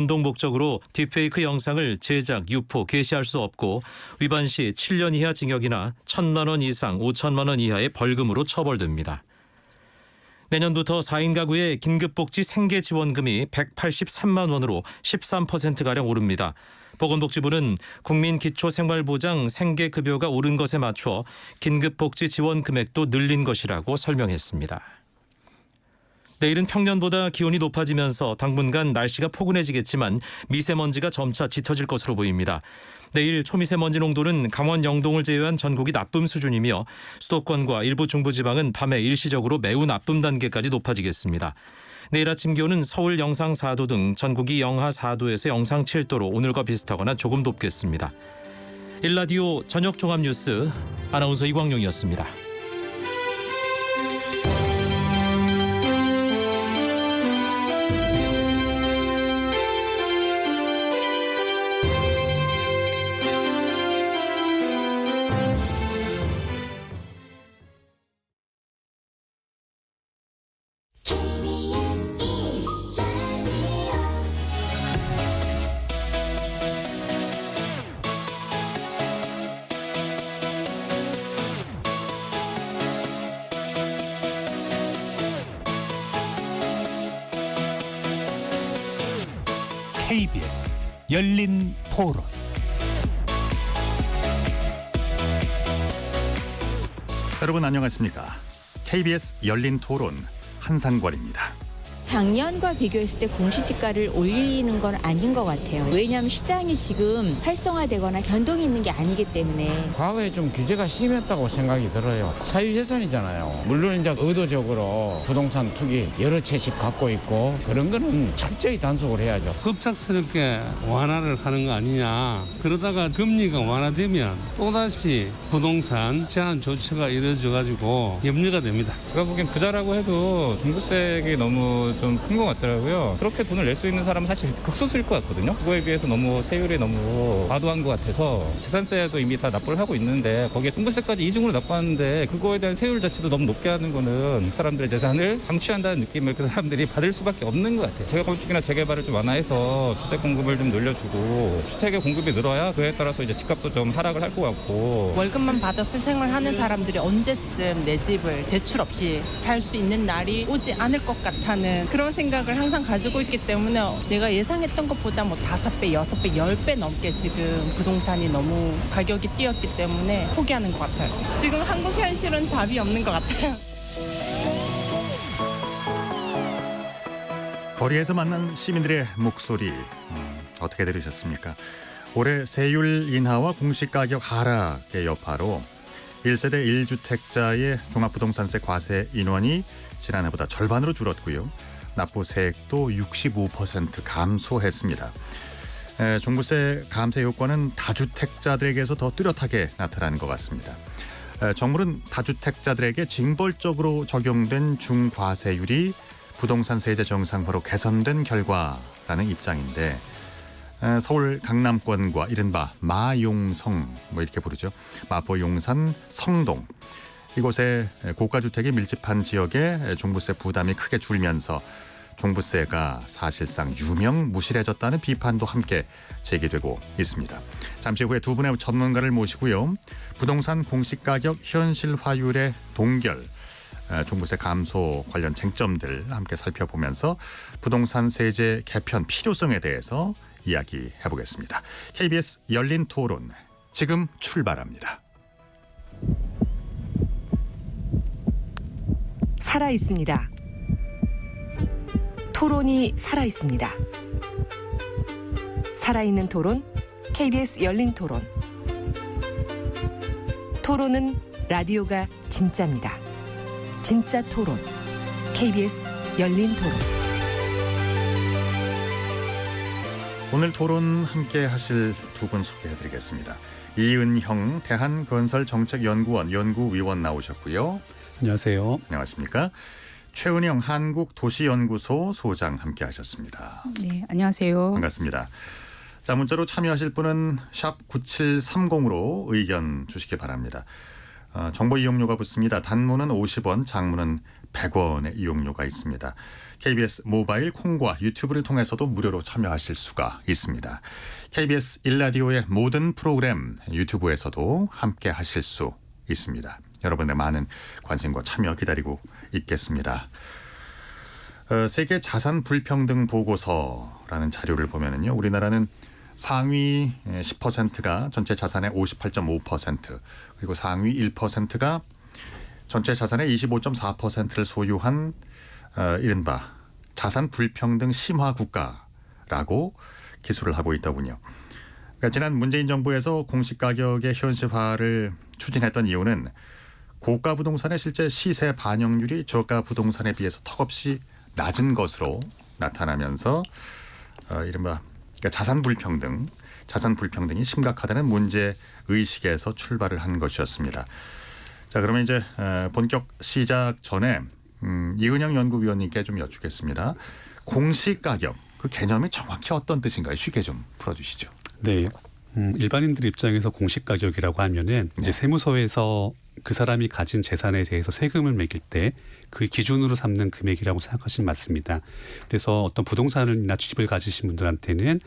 운동 목적으로 딥페이크 영상을 제작, 유포, 게시할 수 없고 위반 시 7년 이하 징역이나 1,000만 원 이상 5천만 원 이하의 벌금으로 처벌됩니다. 내년부터 4인 가구의 긴급복지 생계지원금이 183만 원으로 13%가량 오릅니다. 보건복지부는 국민기초생활보장 생계급여가 오른 것에 맞춰 긴급복지 지원 금액도 늘린 것이라고 설명했습니다. 내일은 평년보다 기온이 높아지면서 당분간 날씨가 포근해지겠지만 미세먼지가 점차 짙어질 것으로 보입니다. 내일 초미세먼지 농도는 강원 영동을 제외한 전국이 나쁨 수준이며 수도권과 일부 중부지방은 밤에 일시적으로 매우 나쁨 단계까지 높아지겠습니다. 내일 아침 기온은 서울 영상 4도 등 전국이 영하 4도에서 영상 7도로 오늘과 비슷하거나 조금 높겠습니다. 일라디오 저녁 종합뉴스 아나운서 이광용이었습니다. KBS 열린 토론. 여러분 안녕하십니까? KBS 열린 토론 한상권입니다. 작년과 비교했을 때 공시지가를 올리는 건 아닌 것 같아요. 왜냐하면 시장이 지금 활성화되거나 변동이 있는 게 아니기 때문에. 과거에 좀 규제가 심했다고 생각이 들어요. 사유재산이잖아요. 물론 이제 의도적으로 부동산 투기 여러 채씩 갖고 있고 그런 거는 철저히 단속을 해야죠. 급작스럽게 완화를 하는 거 아니냐. 그러다가 금리가 완화되면 또다시 부동산 제한 조치가 이루어져 가지고 염려가 됩니다. 제가 보기엔 부자라고 해도 종부세액이 너무 좀 큰 것 같더라고요. 그렇게 돈을 낼 수 있는 사람은 사실 극소수일 것 같거든요. 그거에 비해서 너무 세율이 너무 과도한 것 같아서 재산세도 이미 다 납부를 하고 있는데 거기에 종부세까지 이중으로 납부하는데 그거에 대한 세율 자체도 너무 높게 하는 거는 사람들의 재산을 방치한다는 느낌을 그 사람들이 받을 수밖에 없는 것 같아요. 재가 건축이나 재개발을 좀 완화해서 주택 공급을 좀 늘려주고 주택의 공급이 늘어야 그에 따라서 이제 집값도 좀 하락을 할 것 같고 월급만 받아 실생활 하는 사람들이 언제쯤 내 집을 대출 없이 살 수 있는 날이 오지 않을 것 같다는 그런 생각을 항상 가지고 있기 때문에 내가 예상했던 것보다 뭐 5배, 6배, 10배 넘게 지금 부동산이 너무 가격이 뛰었기 때문에 포기하는 것 같아요. 지금 한국 현실은 답이 없는 것 같아요. 거리에서 만난 시민들의 목소리 어떻게 들으셨습니까? 올해 세율 인하와 공시가격 하락의 여파로 1세대 1주택자의 종합부동산세 과세 인원이 지난해보다 절반으로 줄었고요. 납부세액도 65% 감소했습니다. 종부세 감세 효과는 다주택자들에게서 더 뚜렷하게 나타나는 것 같습니다. 정부는 다주택자들에게 징벌적으로 적용된 중과세율이 부동산 세제 정상화로 개선된 결과라는 입장인데 서울 강남권과 이른바 마용성 이렇게 부르죠. 마포 용산 성동 이곳에 고가주택이 밀집한 지역에 종부세 부담이 크게 줄면서 종부세가 사실상 유명무실해졌다는 비판도 함께 제기되고 있습니다. 잠시 후에 두 분의 전문가를 모시고요. 부동산 공시가격 현실화율의 동결, 종부세 감소 관련 쟁점들 함께 살펴보면서 부동산 세제 개편 필요성에 대해서 이야기해 보겠습니다. KBS 열린 토론 지금 출발합니다. 살아 있습니다. 토론이 살아 있습니다. 살아있는 토론, KBS 열린 토론. 토론은 라디오가 진짜입니다. 진짜 토론, KBS 열린 토론. 오늘 토론 함께 하실 두 분 소개해드리겠습니다. 이은형 대한건설정책연구원 연구위원 나오셨고요. 안녕하세요. 안녕하십니까? 최은영 한국도시연구소 소장 함께 하셨습니다. 네, 안녕하세요. 반갑습니다. 자, 문자로 참여하실 분은 샵 9730으로 의견 주시기 바랍니다. 정보 이용료가 붙습니다. 단문은 50원, 장문은 100원의 이용료가 있습니다. KBS 모바일 콩과 유튜브를 통해서도 무료로 참여하실 수가 있습니다. KBS 1라디오의 모든 프로그램 유튜브에서도 함께 하실 수 있습니다. 여러분의 많은 관심과 참여 기다리고 있겠습니다. 세계 자산 불평등 보고서라는 자료를 보면은요, 우리나라는 상위 10%가 전체 자산의 58.5%, 그리고 상위 1%가 전체 자산의 25.4%를 소유한 이른바 자산 불평등 심화 국가라고 기술을 하고 있더군요. 그러니까 지난 문재인 정부에서 공시가격의 현실화를 추진했던 이유는 고가 부동산의 실제 시세 반영률이 저가 부동산에 비해서 턱없이 낮은 것으로 나타나면서 이른바 그러니까 자산 불평등이 심각하다는 문제 의식에서 출발을 한 것이었습니다. 자, 그러면 이제 본격 시작 전에 이은영 연구위원님께 좀 여쭙겠습니다. 공시가격 그 개념이 정확히 어떤 뜻인가요? 쉽게 좀 풀어주시죠. 네. 일반인들 입장에서 공시가격이라고 하면은 이제 세무서에서 그 사람이 가진 재산에 대해서 세금을 매길 때 그 기준으로 삼는 금액이라고 생각하시면 맞습니다. 그래서 어떤 부동산이나 집을 가지신 분들한테는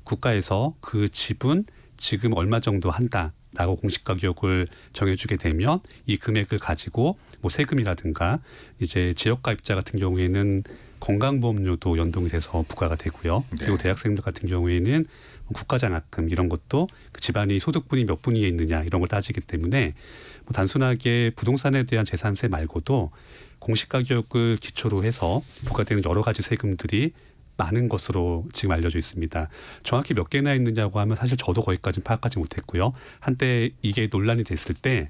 국가에서 그 집은 지금 얼마 정도 한다라고 공시가격을 정해주게 되면 이 금액을 가지고 뭐 세금이라든가 이제 지역가입자 같은 경우에는 건강보험료도 연동이 돼서 부과가 되고요. 그리고 대학생들 같은 경우에는 국가장학금 이런 것도 그 집안이 소득분이 몇 분위에 있느냐 이런 걸 따지기 때문에 뭐 단순하게 부동산에 대한 재산세 말고도 공시가격을 기초로 해서 부과되는 여러 가지 세금들이 많은 것으로 지금 알려져 있습니다. 정확히 몇 개나 있느냐고 하면 사실 저도 거기까지는 파악하지 못했고요. 한때 이게 논란이 됐을 때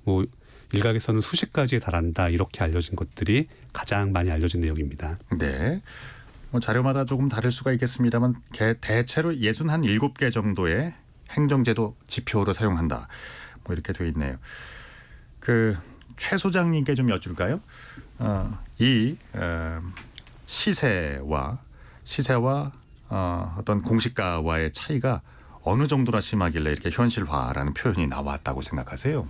뭐 일각에서는 수십 가지에 달한다 이렇게 알려진 것들이 가장 많이 알려진 내용입니다. 네. 뭐 자료마다 조금 다를 수가 있겠습니다만 대체로 67개 정도의 행정제도 지표로 사용한다. 뭐 이렇게 되어 있네요. 그 최 소장님께 좀 여쭐까요? 이 시세와 어떤 공시가와의 차이가 어느 정도나 심하길래 이렇게 현실화라는 표현이 나왔다고 생각하세요?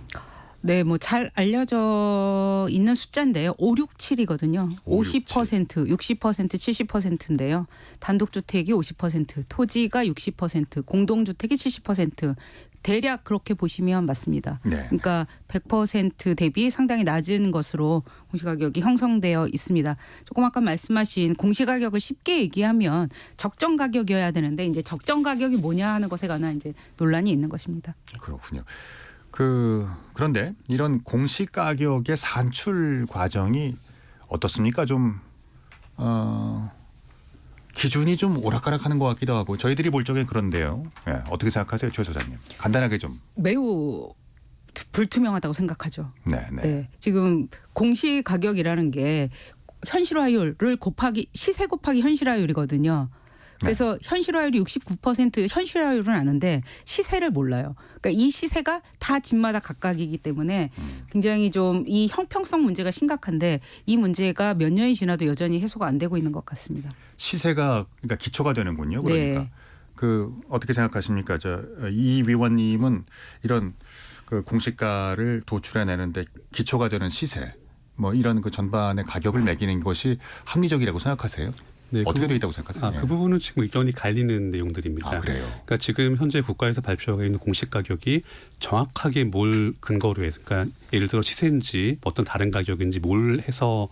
네, 뭐 잘 알려져 있는 숫자인데요. 5, 6, 7이거든요. 50%, 60%, 70%인데요. 단독주택이 50%, 토지가 60%, 공동주택이 70%. 대략 그렇게 보시면 맞습니다. 네. 그러니까 100% 대비 상당히 낮은 것으로 공시가격이 형성되어 있습니다. 조금 아까 말씀하신 공시가격을 쉽게 얘기하면 적정 가격이어야 되는데 이제 적정 가격이 뭐냐 하는 것에 관한 이제 논란이 있는 것입니다. 그렇군요. 그런데 이런 공시가격의 산출 과정이 어떻습니까? 좀 기준이 좀 오락가락하는 것 같기도 하고 저희들이 볼 적엔 그런데요. 네, 어떻게 생각하세요, 최 소장님? 간단하게 좀. 매우 불투명하다고 생각하죠. 네. 네. 지금 공시가격이라는 게 현실화율을 곱하기 시세 곱하기 현실화율이거든요. 그래서 현실화율이 69% 현실화율은 아는데 시세를 몰라요. 그러니까 이 시세가 다 집마다 각각이기 때문에 굉장히 좀 이 형평성 문제가 심각한데 이 문제가 몇 년이 지나도 여전히 해소가 안 되고 있는 것 같습니다. 시세가 그러니까 기초가 되는군요. 그러니까 네. 그 어떻게 생각하십니까? 이 위원님은 이런 그 공시가를 도출해내는데 기초가 되는 시세 뭐 이런 그 전반의 가격을 매기는 것이 합리적이라고 생각하세요? 네, 어떻게 되어 있다고 생각하세요? 그 부분은 지금 의견이 갈리는 내용들입니다. 아, 그래요? 그러니까 지금 현재 국가에서 발표하고 있는 공시가격이 정확하게 뭘 근거로 해서 그러니까 예를 들어 시세인지 어떤 다른 가격인지 뭘 해서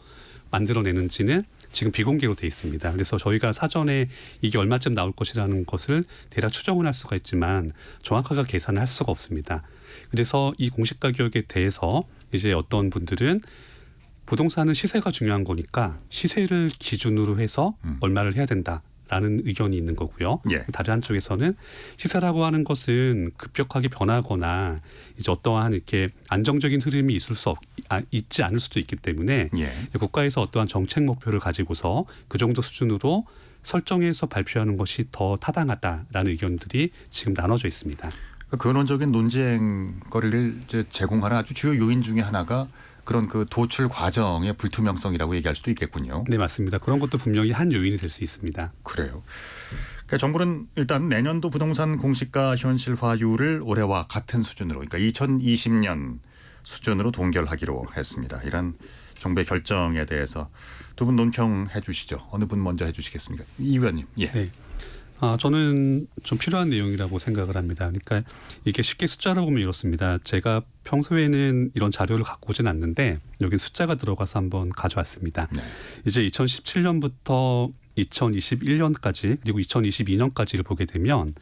만들어내는지는 지금 비공개로 돼 있습니다. 그래서 저희가 사전에 이게 얼마쯤 나올 것이라는 것을 대략 추정은 할 수가 있지만 정확하게 계산을 할 수가 없습니다. 그래서 이 공시가격에 대해서 이제 어떤 분들은 부동산은 시세가 중요한 거니까 시세를 기준으로 해서 얼마를 해야 된다라는 의견이 있는 거고요. 예. 다른 한쪽에서는 시세라고 하는 것은 급격하게 변하거나 이제 어떠한 이렇게 안정적인 흐름이 있지 않을 수도 있기 때문에 예. 국가에서 어떠한 정책 목표를 가지고서 그 정도 수준으로 설정해서 발표하는 것이 더 타당하다라는 의견들이 지금 나눠져 있습니다. 그 근원적인 논쟁거리를 이제 제공하는 아주 주요 요인 중에 하나가 그런 그 도출 과정의 불투명성이라고 얘기할 수도 있겠군요. 네, 맞습니다. 그런 것도 분명히 한 요인이 될 수 있습니다. 그래요. 그러니까 정부는 일단 내년도 부동산 공시가 현실화율을 올해와 같은 수준으로 그러니까 2020년 수준으로 동결하기로 했습니다. 이런 정부의 결정에 대해서 두 분 논평해 주시죠. 어느 분 먼저 해 주시겠습니까? 이 의원님. 예. 네. 저는 좀 필요한 내용이라고 생각을 합니다. 그러니까 이게 쉽게 숫자로 보면 이렇습니다. 제가 평소에는 이런 자료를 갖고 오진 않는데 여기 숫자가 들어가서 한번 가져왔습니다. 네. 이제 2017년부터 2021년까지 그리고 2022년까지를 보게 되면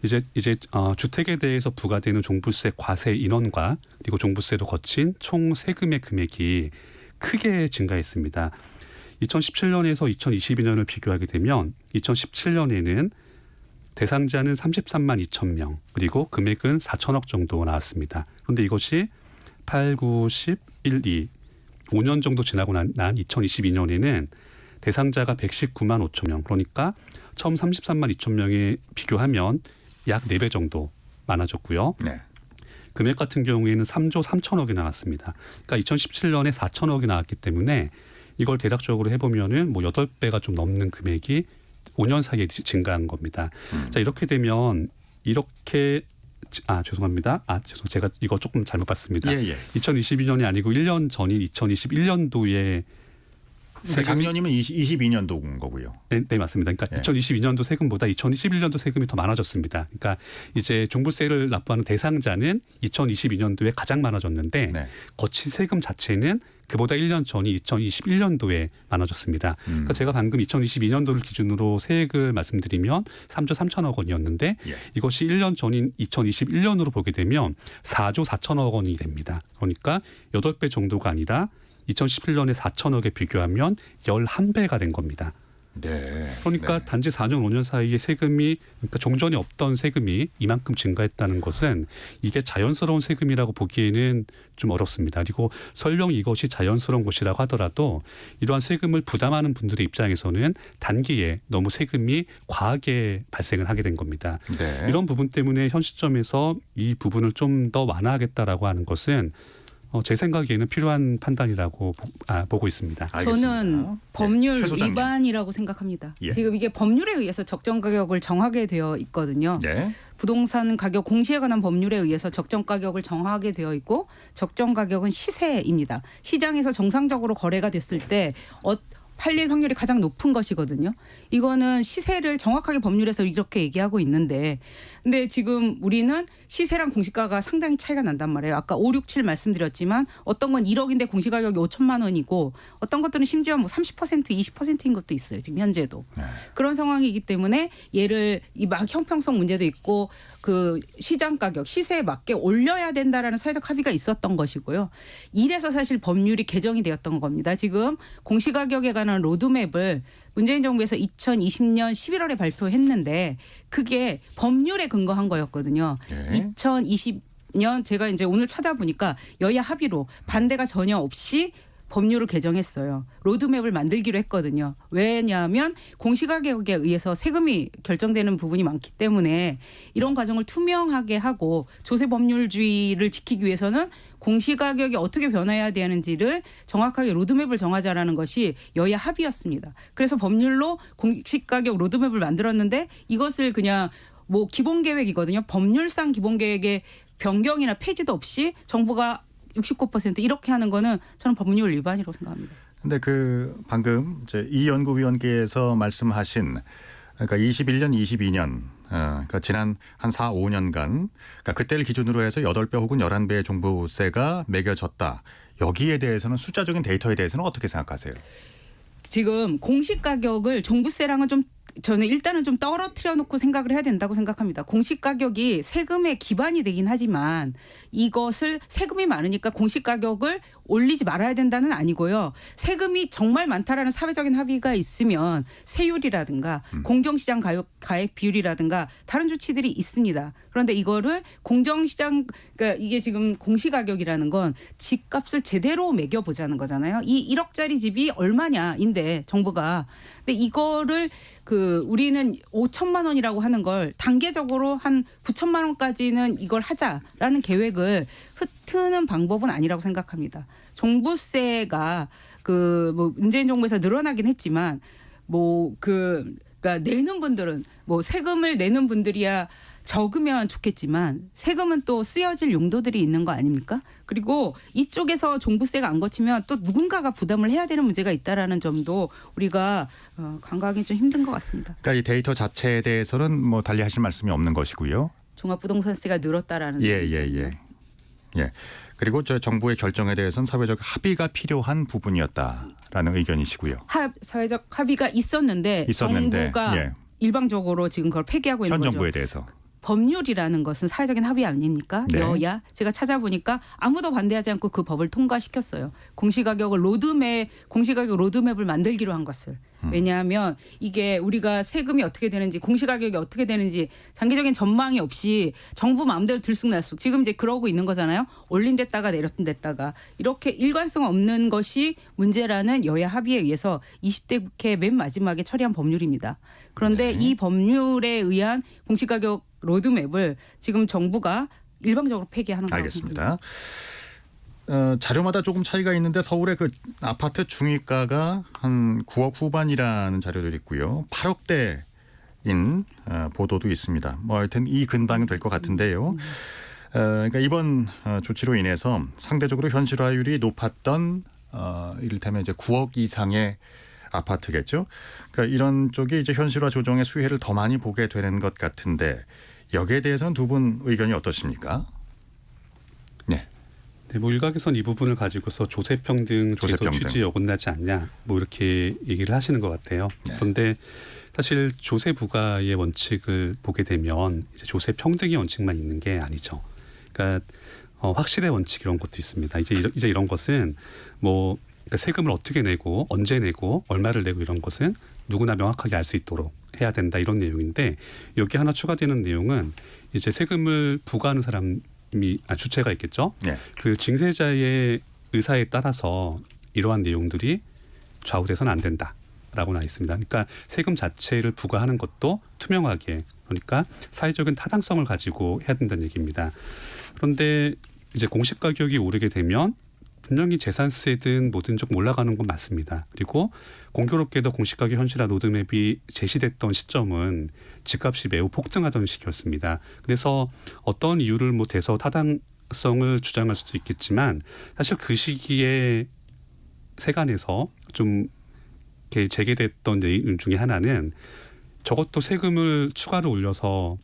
이제 주택에 대해서 부과되는 종부세 과세 인원과 그리고 종부세로 거친 총 세금의 금액이 크게 증가했습니다. 2017년에서 2022년을 비교하게 되면 2017년에는 대상자는 33만 2천 명 그리고 금액은 4천억 정도 나왔습니다. 그런데 이것이 8, 9, 10, 1, 2, 5년 정도 지나고 난 2022년에는 대상자가 119만 5천 명 그러니까 처음 33만 2천 명에 비교하면 약 4배 정도 많아졌고요. 네. 금액 같은 경우에는 3조 3천억이 나왔습니다. 그러니까 2017년에 4천억이 나왔기 때문에 이걸 대략적으로 해보면은 뭐 8배가 좀 넘는 금액이 5년 사이에 증가한 겁니다. 자, 이렇게 되면 죄송합니다. 제가 이거 조금 잘못 봤습니다. 2022년이 아니고 1년 전인 2021년도에 그러니까 작년이면 22년도인 거고요. 네, 맞습니다. 그러니까 2022년도 세금보다 2021년도 세금이 더 많아졌습니다. 그러니까 이제 종부세를 납부하는 대상자는 2022년도에 가장 많아졌는데 네. 거친 세금 자체는 그보다 1년 전이 2021년도에 많아졌습니다. 그러니까 제가 방금 2022년도를 기준으로 세액을 말씀드리면 3조 3천억 원이었는데 이것이 1년 전인 2021년으로 보게 되면 4조 4천억 원이 됩니다. 그러니까 8배 정도가 아니라 2017년에 4천억에 비교하면 11배가 된 겁니다. 네. 그러니까 네. 단지 4년 5년 사이에 세금이 그러니까 종전에 없던 세금이 이만큼 증가했다는 것은 이게 자연스러운 세금이라고 보기에는 좀 어렵습니다. 그리고 설령 이것이 자연스러운 것이라고 하더라도 이러한 세금을 부담하는 분들의 입장에서는 단기에 너무 세금이 과하게 발생을 하게 된 겁니다. 네. 이런 부분 때문에 현 시점에서 이 부분을 좀 더 완화하겠다라고 하는 것은 제 생각에는 필요한 판단이라고 보고 있습니다. 알겠습니다. 저는 법률 최 소장님. 위반이라고 생각합니다. 예. 지금 이게 법률에 의해서 적정 가격을 정하게 되어 있거든요. 네. 부동산 가격 공시에 관한 법률에 의해서 적정 가격을 정하게 되어 있고 적정 가격은 시세입니다. 시장에서 정상적으로 거래가 됐을 때 팔릴 확률이 가장 높은 것이거든요. 이거는 시세를 정확하게 법률에서 이렇게 얘기하고 있는데 근데 지금 우리는 시세랑 공시가가 상당히 차이가 난단 말이에요. 아까 5, 6, 7 말씀드렸지만 어떤 건 1억인데 공시가격이 5천만 원이고 어떤 것들은 심지어 뭐 30%, 20%인 것도 있어요. 지금 현재도. 네. 그런 상황이기 때문에 얘를 막 형평성 문제도 있고 그 시장 가격, 시세에 맞게 올려야 된다라는 사회적 합의가 있었던 것이고요. 이래서 사실 법률이 개정이 되었던 겁니다. 지금 공시가격에 관한 로드맵을 문재인 정부에서 2020년 11월에 발표했는데 그게 법률에 근거한 거였거든요. 2020년 제가 이제 오늘 찾아보니까 여야 합의로 반대가 전혀 없이 법률을 개정했어요. 로드맵을 만들기로 했거든요. 왜냐하면 공시가격에 의해서 세금이 결정되는 부분이 많기 때문에 이런 과정을 투명하게 하고 조세법률주의를 지키기 위해서는 공시가격이 어떻게 변화해야 되는지를 정확하게 로드맵을 정하자라는 것이 여야 합의였습니다. 그래서 법률로 공시가격 로드맵을 만들었는데 이것을 그냥 뭐 기본계획이거든요. 법률상 기본계획의 변경이나 폐지도 없이 정부가 69% 이렇게 하는 거는 저는 법률 위반이라고 생각합니다. 근데 방금 이제 이 연구위원께서 말씀하신 그러니까 21년, 22년 그러니까 지난 한 4, 5년간 그러니까 그때를 기준으로 해서 8배 혹은 11배의 종부세가 매겨졌다. 여기에 대해서는 숫자적인 데이터에 대해서는 어떻게 생각하세요? 지금 공시가격을 종부세랑은 좀 저는 일단은 좀 떨어뜨려 놓고 생각을 해야 된다고 생각합니다. 공시가격이 세금의 기반이 되긴 하지만 이것을 세금이 많으니까 공시가격을 올리지 말아야 된다는 아니고요. 세금이 정말 많다라는 사회적인 합의가 있으면 세율이라든가 공정시장 가액 비율이라든가 다른 조치들이 있습니다. 그런데 이거를 공정시장 그러니까 이게 지금 공시가격이라는 건 집값을 제대로 매겨보자는 거잖아요. 이 1억짜리 집이 얼마냐인데 정부가 근데 이거를 우리는 5천만 원이라고 하는 걸 단계적으로 한 9천만 원까지는 이걸 하자라는 계획을 흩트는 방법은 아니라고 생각합니다. 종부세가 뭐 문재인 정부에서 늘어나긴 했지만 그러니까 내는 분들은 뭐 세금을 내는 분들이야 적으면 좋겠지만 세금은 또 쓰여질 용도들이 있는 거 아닙니까? 그리고 이쪽에서 종부세가 안 거치면 또 누군가가 부담을 해야 되는 문제가 있다라는 점도 우리가 간과하기 좀 힘든 것 같습니다. 그러니까 이 데이터 자체에 대해서는 뭐 달리 하실 말씀이 없는 것이고요. 종합부동산세가 늘었다라는 예. 그리고 저 정부의 결정에 대해서는 사회적 합의가 필요한 부분이었다라는 의견이시고요. 사회적 합의가 있었는데 정부가 예. 일방적으로 지금 그걸 폐기하고 있는 현 거죠. 정부에 대해서. 법률이라는 것은 사회적인 합의 아닙니까? 네. 여야 제가 찾아보니까 아무도 반대하지 않고 그 법을 통과시켰어요. 공시가격 로드맵을 만들기로 한 것을. 왜냐하면 이게 우리가 세금이 어떻게 되는지 공시가격이 어떻게 되는지 장기적인 전망이 없이 정부 마음대로 들쑥날쑥 지금 이제 그러고 있는 거잖아요. 올린댔다가 내렸댔다가 이렇게 일관성 없는 것이 문제라는 여야 합의에 의해서 20대 국회 맨 마지막에 처리한 법률입니다. 그런데 이 법률에 의한 공시가격 로드맵을 지금 정부가 일방적으로 폐기하는 거라고 알겠습니다. 자료마다 조금 차이가 있는데 서울의 그 아파트 중위가가 한 9억 후반이라는 자료도 있고요. 8억대인 보도도 있습니다. 뭐 하여튼 이 근방이 될 것 같은데요. 그러니까 이번 조치로 인해서 상대적으로 현실화율이 높았던 이를테면 이제 9억 이상의 아파트겠죠. 그러니까 이런 쪽이 이제 현실화 조정의 수혜를 더 많이 보게 되는 것 같은데 여기에 대해서는 두 분 의견이 어떠십니까? 네. 네, 뭐 일각에선 이 부분을 가지고서 조세평등 제도 취지에 어긋나지 않냐 뭐 이렇게 얘기를 하시는 것 같아요. 네. 그런데 사실 조세 부과의 원칙을 보게 되면 이제 조세 평등의 원칙만 있는 게 아니죠. 그러니까 확실의 원칙 이런 것도 있습니다. 이제 이런 것은 뭐 그러니까 세금을 어떻게 내고 언제 내고 얼마를 내고 이런 것은 누구나 명확하게 알 수 있도록 해야 된다 이런 내용인데 여기 하나 추가되는 내용은 이제 세금을 부과하는 사람이 주체가 있겠죠. 네. 그 징세자의 의사에 따라서 이러한 내용들이 좌우돼서는 안 된다라고 나와 있습니다. 그러니까 세금 자체를 부과하는 것도 투명하게 그러니까 사회적인 타당성을 가지고 해야 된다는 얘기입니다. 그런데 이제 공시 가격이 오르게 되면 분명히 재산세든 뭐든 조금 올라가는 건 맞습니다. 그리고 공교롭게도 공시가격 현실화 로드맵이 제시됐던 시점은 집값이 매우 폭등하던 시기였습니다. 그래서 어떤 이유를 뭐 대서 타당성을 주장할 수도 있겠지만 사실 그 시기에 세간에서 좀 이렇게 제기됐던 내용 중에 하나는 저것도 세금을 추가로 올려서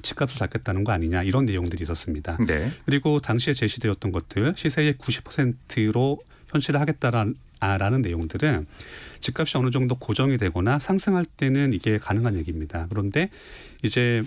집값을 잡겠다는 거 아니냐 이런 내용들이 있었습니다. 네. 그리고 당시에 제시되었던 것들 시세의 90%로 현실화하겠다라는 내용들은 집값이 어느 정도 고정이 되거나 상승할 때는 이게 가능한 얘기입니다. 그런데 이제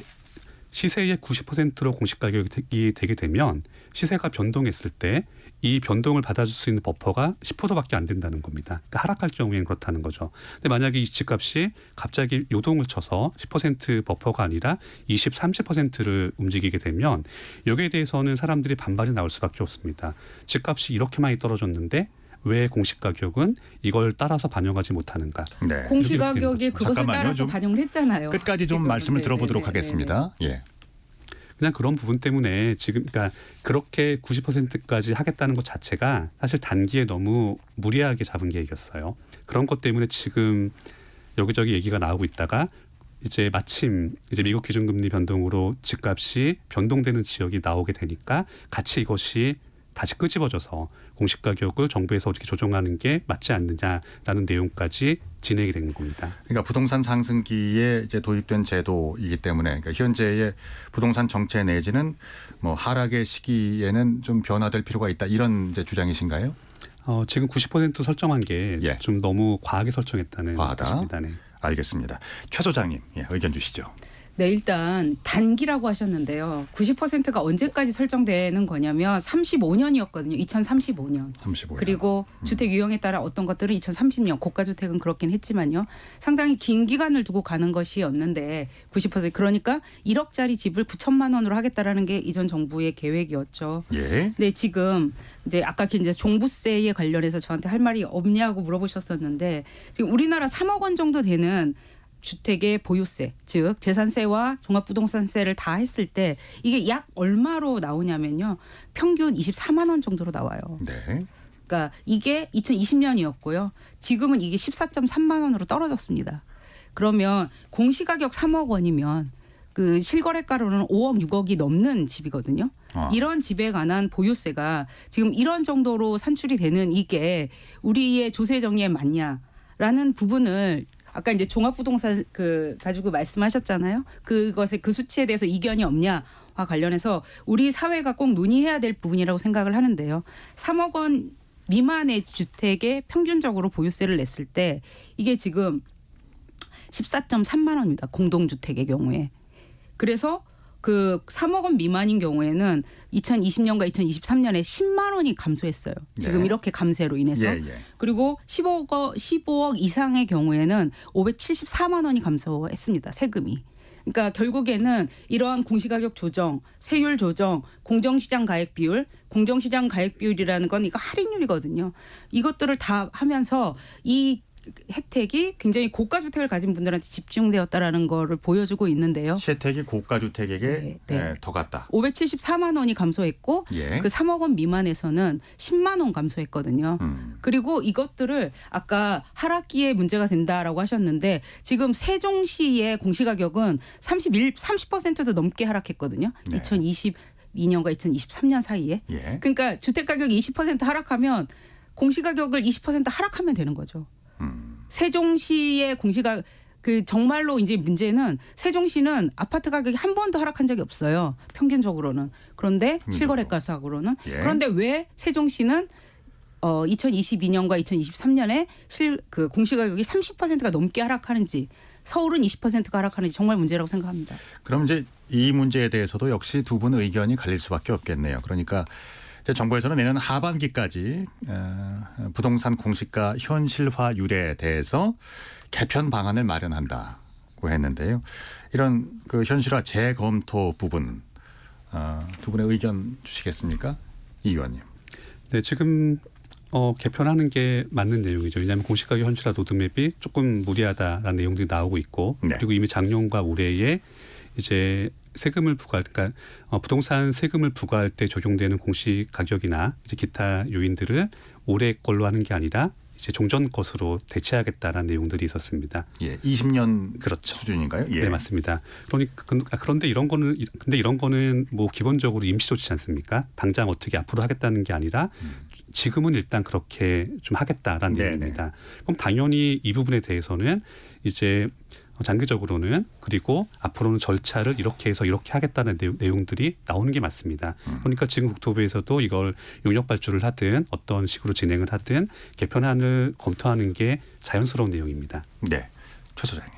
시세의 90%로 공시가격이 되게 되면 시세가 변동했을 때 이 변동을 받아줄 수 있는 버퍼가 10%밖에 안 된다는 겁니다. 그러니까 하락할 경우에는 그렇다는 거죠. 근데 만약에 이 집값이 갑자기 요동을 쳐서 10% 버퍼가 아니라 20, 30%를 움직이게 되면 여기에 대해서는 사람들이 반발이 나올 수밖에 없습니다. 집값이 이렇게 많이 떨어졌는데 왜 공시가격은 이걸 따라서 반영하지 못하는가? 네. 공시가격이 그것을 잠깐만요. 따라서 반영을 했잖아요. 끝까지 좀 말씀을 들어보도록 하겠습니다. 예. 그냥 그런 부분 때문에 지금 그러니까 그렇게 90%까지 하겠다는 것 자체가 사실 단기에 너무 무리하게 잡은 계획이었어요. 그런 것 때문에 지금 여기저기 얘기가 나오고 있다가 이제 마침 이제 미국 기준금리 변동으로 집값이 변동되는 지역이 나오게 되니까 같이 이것이 다시 끄집어져서 공시가격을 정부에서 어떻게 조정하는 게 맞지 않느냐라는 내용까지 진행이 된 겁니다. 그러니까 부동산 상승기에 이제 도입된 제도이기 때문에 그러니까 현재의 부동산 정체 내지는 뭐 하락의 시기에는 좀 변화될 필요가 있다 이런 이제 주장이신가요? 지금 90% 설정한 게 좀 너무 과하게 설정했다는 뜻입니다. 네. 알겠습니다. 최 소장님 의견 주시죠. 네, 일단 단기라고 하셨는데요. 90%가 언제까지 설정되는 거냐면 35년이었거든요. 2035년. 35년. 그리고 주택 유형에 따라 어떤 것들은 2030년 고가주택은 그렇긴 했지만요. 상당히 긴 기간을 두고 가는 것이었는데 90% 그러니까 1억짜리 집을 9천만 원으로 하겠다라는 게 이전 정부의 계획이었죠. 예. 네, 지금 이제 아까 이제 종부세에 관련해서 저한테 할 말이 없냐고 물어보셨었는데 지금 우리나라 3억 원 정도 되는 주택의 보유세, 즉 재산세와 종합부동산세를 다 했을 때 이게 약 얼마로 나오냐면요. 평균 24만 원 정도로 나와요. 네. 그러니까 이게 2020년이었고요. 지금은 이게 14.3만 원으로 떨어졌습니다. 그러면 공시가격 3억 원이면 그 실거래가로는 5억 6억이 넘는 집이거든요. 이런 집에 관한 보유세가 지금 이런 정도로 산출이 되는 이게 우리의 조세 정의에 맞냐라는 부분을 아까 이제 종합부동산 그 가지고 말씀하셨잖아요. 그것에 그 수치에 대해서 이견이 없냐와 관련해서 우리 사회가 꼭 논의해야 될 부분이라고 생각을 하는데요. 3억 원 미만의 주택에 평균적으로 보유세를 냈을 때 이게 지금 14.3만 원입니다. 공동주택의 경우에. 그래서 그 3억 원 미만인 경우에는 2020년과 2023년에 10만 원이 감소했어요. 지금 네. 이렇게 감세로 인해서. 예, 예. 그리고 15억 이상의 경우에는 574만 원이 감소했습니다. 세금이. 그러니까 결국에는 이러한 공시가격 조정, 세율 조정, 공정시장 가액 비율, 공정시장 가액 비율이라는 건 이거 할인율이거든요. 이것들을 다 하면서 이 혜택이 굉장히 고가 주택을 가진 분들한테 집중되었다라는 거를 보여주고 있는데요. 혜택이 고가 주택에게 네. 더 갔다. 574만 원이 감소했고 예. 그 3억 원 미만에서는 10만 원 감소했거든요. 그리고 이것들을 아까 하락기에 문제가 된다라고 하셨는데 지금 세종시의 공시가격은 30%도 넘게 하락했거든요. 네. 2022년과 2023년 사이에. 예. 그러니까 주택가격이 20% 하락하면 공시가격을 20% 하락하면 되는 거죠. 세종시의 공시가 그 정말로 이제 문제는 세종시는 아파트 가격이 한 번도 하락한 적이 없어요. 평균적으로는. 그런데 실거래가상으로는. 예. 그런데 왜 세종시는 2022년과 2023년에 그 공시가격이 30%가 넘게 하락하는지 서울은 20%가 하락하는지 정말 문제라고 생각합니다. 그럼 이제 이 문제에 대해서도 역시 두 분 의견이 갈릴 수밖에 없겠네요. 그러니까 이제 정부에서는 내년 하반기까지 부동산 공시가 현실화율에 대해서 개편 방안을 마련한다고 했는데요. 이런 그 현실화 재검토 부분 두 분의 의견 주시겠습니까? 이 의원님. 네, 지금 개편하는 게 맞는 내용이죠. 왜냐하면 공시가격 현실화 로드맵이 조금 무리하다라는 내용들이 나오고 있고 네. 그리고 이미 작년과 올해에 이제 세금을 부과할 그러니까 부동산 세금을 부과할 때 적용되는 공시가격이나 이제 기타 요인들을 올해 걸로 하는 게 아니라 이제 종전 것으로 대체하겠다라는 내용들이 있었습니다. 예, 20년 그렇죠. 수준인가요? 예. 네, 맞습니다. 그러니까 그런데 이런 거는 뭐 기본적으로 임시 조치지 않습니까? 당장 어떻게 앞으로 하겠다는 게 아니라 지금은 일단 그렇게 좀 하겠다라는 네네. 내용입니다. 그럼 당연히 이 부분에 대해서는 이제 장기적으로는 그리고 앞으로는 절차를 이렇게 해서 이렇게 하겠다는 내용들이 나오는 게 맞습니다. 그러니까 지금 국토부에서도 이걸 용역 발주를 하든 어떤 식으로 진행을 하든 개편안을 검토하는 게 자연스러운 내용입니다. 네, 최 소장님.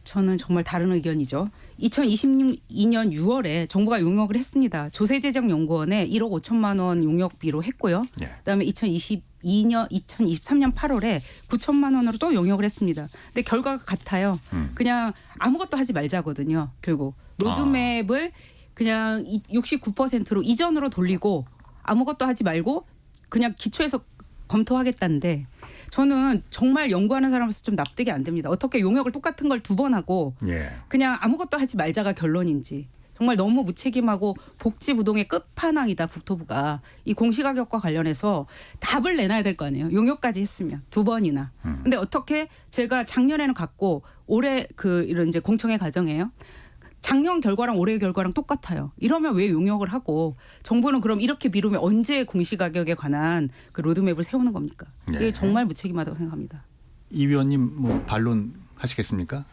저는 정말 다른 의견이죠. 2022년 6월에 정부가 용역을 했습니다. 조세재정연구원에 1억 5천만 원 용역비로 했고요. 네. 그다음에 2023년 8월에 9천만 원으로 또 용역을 했습니다. 근데 결과가 같아요. 그냥 아무것도 하지 말자거든요. 결국 로드맵을 그냥 69%로 이전으로 돌리고 아무것도 하지 말고 그냥 기초에서 검토하겠다는데 저는 정말 연구하는 사람으로서 좀 납득이 안 됩니다. 어떻게 용역을 똑같은 걸 두 번 하고 예. 그냥 아무것도 하지 말자가 결론인지 정말 너무 무책임하고 복지부동의 끝판왕이다 국토부가 이 공시가격과 관련해서 답을 내놔야 될 거 아니에요. 용역까지 했으면 두 번이나. 근데 어떻게 제가 작년에는 갔고 올해 그 이런 이제 공청회 과정이에요. 작년 결과랑 올해 결과랑 똑같아요. 이러면 왜 용역을 하고 정부는 그럼 이렇게 미루면 언제 공시가격에 관한 그 로드맵을 세우는 겁니까? 이게 네. 정말 무책임하다고 생각합니다. 이 위원님 뭐 반론하시겠습니까?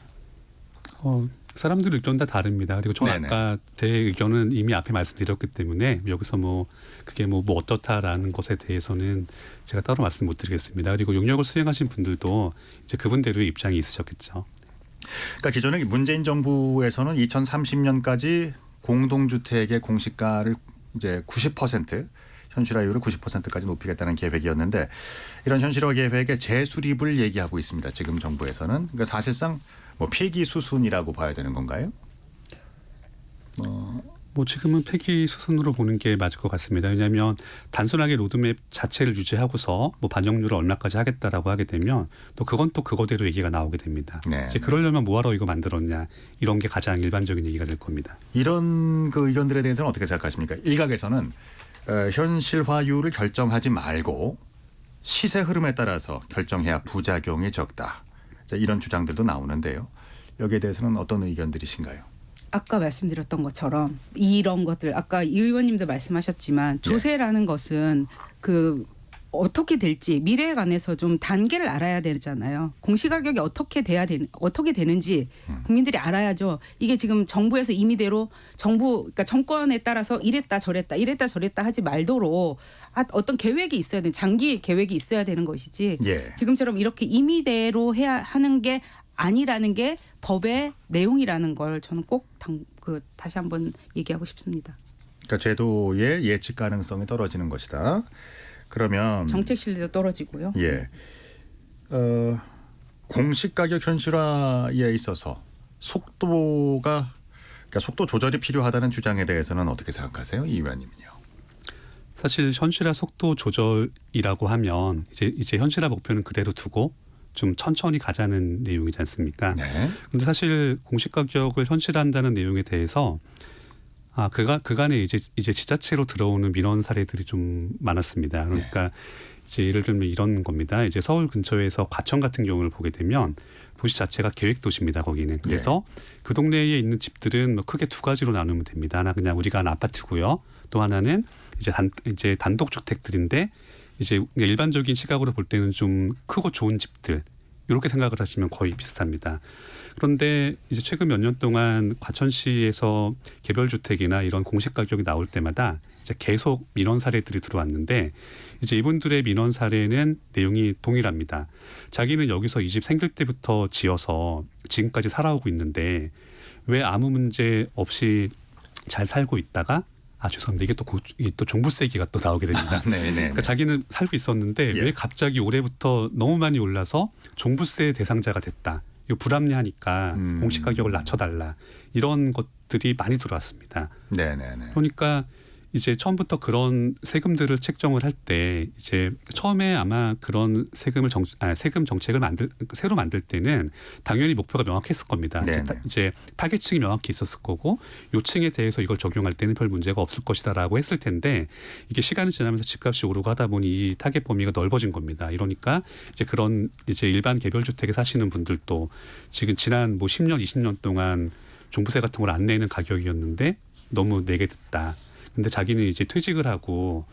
사람들 의견 다 다릅니다. 그리고 저는 네네. 아까 제 의견은 이미 앞에 말씀드렸기 때문에 여기서 뭐 그게 뭐 어떻다라는 것에 대해서는 제가 따로 말씀 못 드리겠습니다. 그리고 용역을 수행하신 분들도 이제 그분들의 입장이 있으셨겠죠. 그러니까 기존에 문재인 정부에서는 2030년까지 공동주택의 공시가를 이제 90% 현실화율을 90%까지 높이겠다는 계획이었는데 이런 현실화 계획의 재수립을 얘기하고 있습니다. 지금 정부에서는. 그러니까 사실상 뭐 폐기 수순이라고 봐야 되는 건가요? 뭐 지금은 폐기 수순으로 보는 게 맞을 것 같습니다. 왜냐하면 단순하게 로드맵 자체를 유지하고서 뭐 반영률을 얼마까지 하겠다라고 하게 되면 또 그건 또 그거대로 얘기가 나오게 됩니다. 네. 이제 그러려면 뭐하러 이거 만들었냐 이런 게 가장 일반적인 얘기가 될 겁니다. 이런 그 의견들에 대해서는 어떻게 생각하십니까? 일각에서는 현실화율을 결정하지 말고 시세 흐름에 따라서 결정해야 부작용이 적다. 자, 이런 주장들도 나오는데요. 여기에 대해서는 어떤 의견들이신가요? 아까 말씀드렸던 것처럼 이런 것들 아까 이 의원님도 말씀하셨지만 조세라는 것은 그 어떻게 될지 미래에 관해서 좀 단계를 알아야 되잖아요. 공시가격이 어떻게 되는지 국민들이 알아야죠. 이게 지금 정부에서 임의대로 그러니까 정권에 따라서 이랬다 저랬다 하지 말도록 어떤 계획이 있어야 되는 장기 계획이 있어야 되는 것이지. 예. 지금처럼 이렇게 임의대로 해야 하는 게 아니라는 게 법의 내용이라는 걸 저는 꼭 다시 한번 얘기하고 싶습니다. 그러니까 제도의 예측 가능성이 떨어지는 것이다. 그러면 정책 신뢰도 떨어지고요. 예, 공시 가격 현실화에 있어서 그러니까 속도 조절이 필요하다는 주장에 대해서는 어떻게 생각하세요, 이 의원님은요? 사실 현실화 속도 조절이라고 하면 이제 현실화 목표는 그대로 두고 좀 천천히 가자는 내용이지 않습니까? 네. 근데 사실 공시 가격을 현실화한다는 내용에 대해서 그간에 이제 지자체로 들어오는 민원 사례들이 좀 많았습니다. 그러니까 이제 예를 들면 이런 겁니다. 이제 서울 근처에서 과천 같은 경우를 보게 되면 도시 자체가 계획 도시입니다. 거기는. 그래서 그 동네에 있는 집들은 뭐 크게 두 가지로 나누면 됩니다. 하나 그냥 우리가 아는 아파트고요. 또 하나는 이제 단독 주택들인데 이제 일반적인 시각으로 볼 때는 좀 크고 좋은 집들 이렇게 생각을 하시면 거의 비슷합니다. 그런데 이제 최근 몇 년 동안 과천시에서 개별주택이나 이런 공시 가격이 나올 때마다 이제 계속 민원 사례들이 들어왔는데 이제 이분들의 민원 사례는 내용이 동일합니다. 자기는 여기서 이 집 생길 때부터 지어서 지금까지 살아오고 있는데 왜 아무 문제 없이 잘 살고 있다가 죄송합니다. 이게 또 종부세 얘기가 또 나오게 됩니다. 그러니까 자기는 살고 있었는데 왜 갑자기 올해부터 너무 많이 올라서 종부세 대상자가 됐다. 이거 불합리하니까 공시 가격을 낮춰달라. 이런 것들이 많이 들어왔습니다. 네네네. 그러니까 이제 처음부터 그런 세금들을 책정을 할 때 이제 처음에 아마 그런 세금 정책을 새로 만들 때는 당연히 목표가 명확했을 겁니다. 이제 타겟층이 명확히 있었을 거고 요 층에 대해서 이걸 적용할 때는 별 문제가 없을 것이다라고 했을 텐데 이게 시간이 지나면서 집값이 오르고 하다 보니 이 타겟 범위가 넓어진 겁니다. 이러니까 이제 그런 이제 일반 개별 주택에 사시는 분들도 지금 지난 10년, 20년 동안 종부세 같은 걸 안 내는 가격이었는데 너무 내게 됐다. 근데 자기는 이제 퇴직을 하고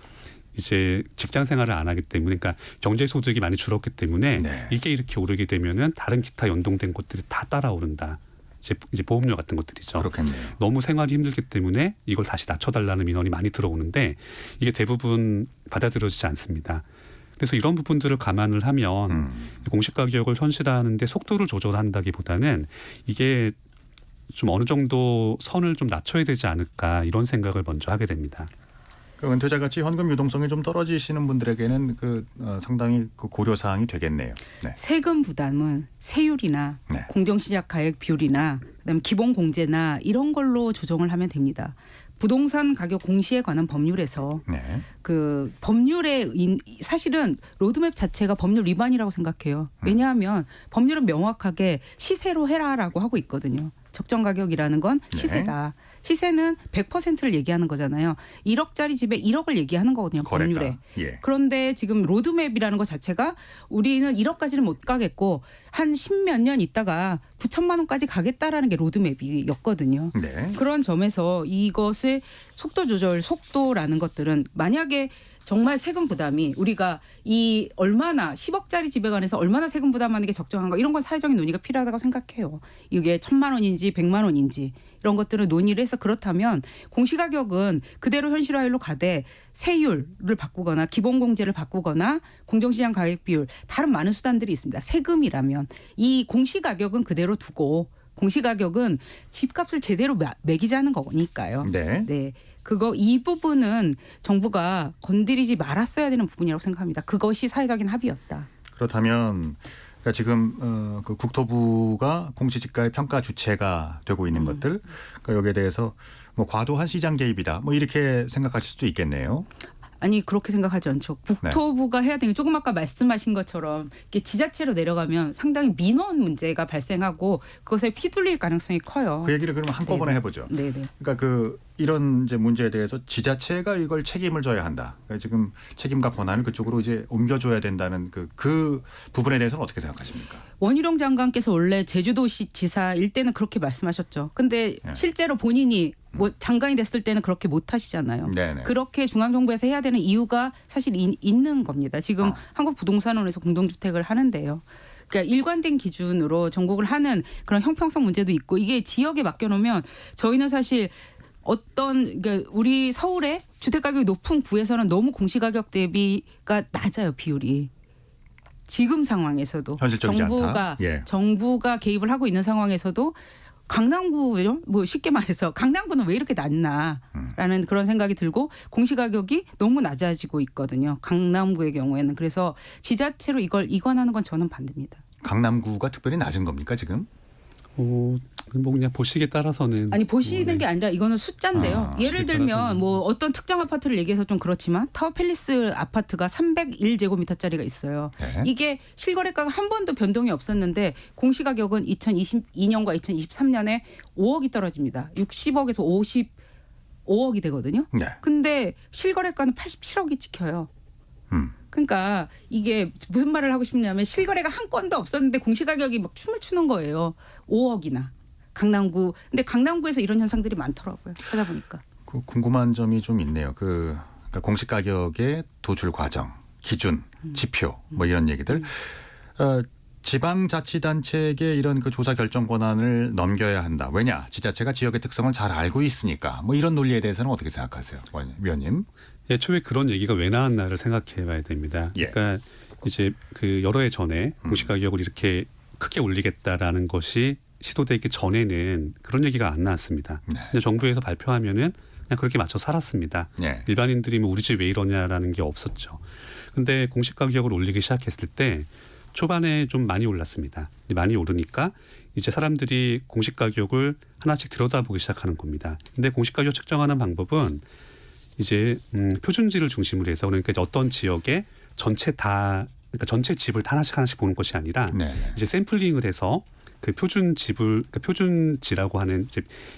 이제 직장 생활을 안 하기 때문에 그러니까 경제 소득이 많이 줄었기 때문에 이게 이렇게 오르게 되면은 다른 기타 연동된 것들이 다 따라오른다. 이제 보험료 같은 것들이죠. 그렇겠네요. 너무 생활이 힘들기 때문에 이걸 다시 낮춰달라는 민원이 많이 들어오는데 이게 대부분 받아들여지지 않습니다. 그래서 이런 부분들을 감안을 하면 공시가격을 현실화하는데 속도를 조절한다기보다는 이게 좀 어느 정도 선을 좀 낮춰야 되지 않을까 이런 생각을 먼저 하게 됩니다. 그 은퇴자같이 현금 유동성이 좀 떨어지시는 분들에게는 상당히 고려 사항이 되겠네요. 네. 세금 부담은 세율이나 공정시작 가액 비율이나 그다음에 기본 공제나 이런 걸로 조정을 하면 됩니다. 부동산 가격 공시에 관한 법률에서 그 법률의 사실은 로드맵 자체가 법률 위반이라고 생각해요. 왜냐하면 법률은 명확하게 시세로 해라라고 하고 있거든요. 적정 가격이라는 건 시세다. 시세는 100%를 얘기하는 거잖아요. 1억짜리 집에 1억을 얘기하는 거거든요. 법률에. 그런데 지금 로드맵이라는 것 자체가 우리는 1억까지는 못 가겠고 한 10몇 년 있다가 9천만 원까지 가겠다라는 게 로드맵이었거든요. 그런 점에서 이것의 속도 조절, 속도라는 것들은 만약에 정말 세금 부담이 우리가 이 얼마나 10억짜리 집에 관해서 얼마나 세금 부담하는 게 적정한가 이런 건 사회적인 논의가 필요하다고 생각해요. 이게 1,000만 원인지 100만 원인지 이런 것들을 논의를 해서 그렇다면 공시가격은 그대로 현실화율로 가되 세율을 바꾸거나 기본공제를 바꾸거나 공정시장 가격 비율 다른 많은 수단들이 있습니다. 세금이라면 이 공시가격은 그대로 두고 공시가격은 집값을 제대로 매기자는 거니까요. 네. 이 부분은 정부가 건드리지 말았어야 되는 부분이라고 생각합니다. 그것이 사회적인 합의였다. 그렇다면 그러니까 지금 그 국토부가 공시지가의 평가 주체가 되고 있는 것들, 그러니까 여기에 대해서 뭐 과도한 시장 개입이다, 뭐 이렇게 생각하실 수도 있겠네요. 아니 그렇게 생각하지 않죠. 국토부가 해야 되는 게 조금 아까 말씀하신 것처럼 이게 지자체로 내려가면 상당히 민원 문제가 발생하고 그것에 휘둘릴 가능성이 커요. 그 얘기를 그러면 한꺼번에 네네. 해보죠. 네네. 그러니까 이런 이제 문제에 대해서 지자체가 이걸 책임을 져야 한다. 그러니까 지금 책임과 권한을 그쪽으로 이제 옮겨줘야 된다는 그 부분에 대해서는 어떻게 생각하십니까? 원희룡 장관께서 원래 제주도시 지사일 때는 그렇게 말씀하셨죠. 근데 실제로 본인이 뭐 장관이 됐을 때는 그렇게 못 하시잖아요. 네네. 그렇게 중앙정부에서 해야 되는 이유가 사실 있는 겁니다. 지금 한국부동산원에서 공동주택을 하는데요. 그러니까 일관된 기준으로 전국을 하는 그런 형평성 문제도 있고 이게 지역에 맡겨놓으면 저희는 사실 그러니까 우리 서울의 주택가격이 높은 구에서는 너무 공시가격 대비가 낮아요. 비율이. 지금 상황에서도 현실적이지 않다. 정부가 개입을 하고 있는 상황에서도 강남구요? 뭐 쉽게 말해서 강남구는 왜 이렇게 낮나라는 그런 생각이 들고 공시가격이 너무 낮아지고 있거든요. 강남구의 경우에는. 그래서 지자체로 이걸 이관하는 건 저는 반대입니다. 강남구가 특별히 낮은 겁니까 지금? 뭐 그냥 보시기에 따라서는 아니 보시는 게 아니라 이거는 숫자인데요. 예를 들면 뭐 어떤 특정 아파트를 얘기해서 좀 그렇지만 타워팰리스 아파트가 301제곱미터짜리가 있어요. 네. 이게 실거래가가 한 번도 변동이 없었는데 공시가격은 2022년과 2023년에 5억이 떨어집니다. 60억에서 55억이 되거든요. 네. 근데 실거래가는 87억이 찍혀요. 그러니까 이게 무슨 말을 하고 싶냐면 실거래가 한 건도 없었는데 공시가격이 막 춤을 추는 거예요. 5억이나. 강남구. 근데 강남구에서 이런 현상들이 많더라고요. 찾아보니까. 그 궁금한 점이 좀 있네요. 그러니까 공시가격의 도출 과정, 기준, 지표 뭐 이런 얘기들. 지방자치단체에게 이런 그 조사 결정 권한을 넘겨야 한다. 왜냐? 지자체가 지역의 특성을 잘 알고 있으니까. 뭐 이런 논리에 대해서는 어떻게 생각하세요, 위원님? 애초에 그런 얘기가 왜 나왔나를 생각해봐야 됩니다. 예. 그러니까 이제 그 여러 해 전에 공시가격을 이렇게 크게 올리겠다라는 것이 시도되기 전에는 그런 얘기가 안 나왔습니다. 네. 근데 정부에서 발표하면은 그냥 그렇게 맞춰 살았습니다. 네. 일반인들이 뭐 우리 집 왜 이러냐라는 게 없었죠. 근데 공시가격을 올리기 시작했을 때 초반에 좀 많이 올랐습니다. 많이 오르니까 이제 사람들이 공시가격을 하나씩 들여다보기 시작하는 겁니다. 근데 공시가격 측정하는 방법은 이제 표준지를 중심으로 해서 그러니까 이제 어떤 지역에 그러니까 전체 집을 다 하나씩 보는 것이 아니라 네. 이제 샘플링을 해서 그 표준 집을 그러니까 표준지라고 하는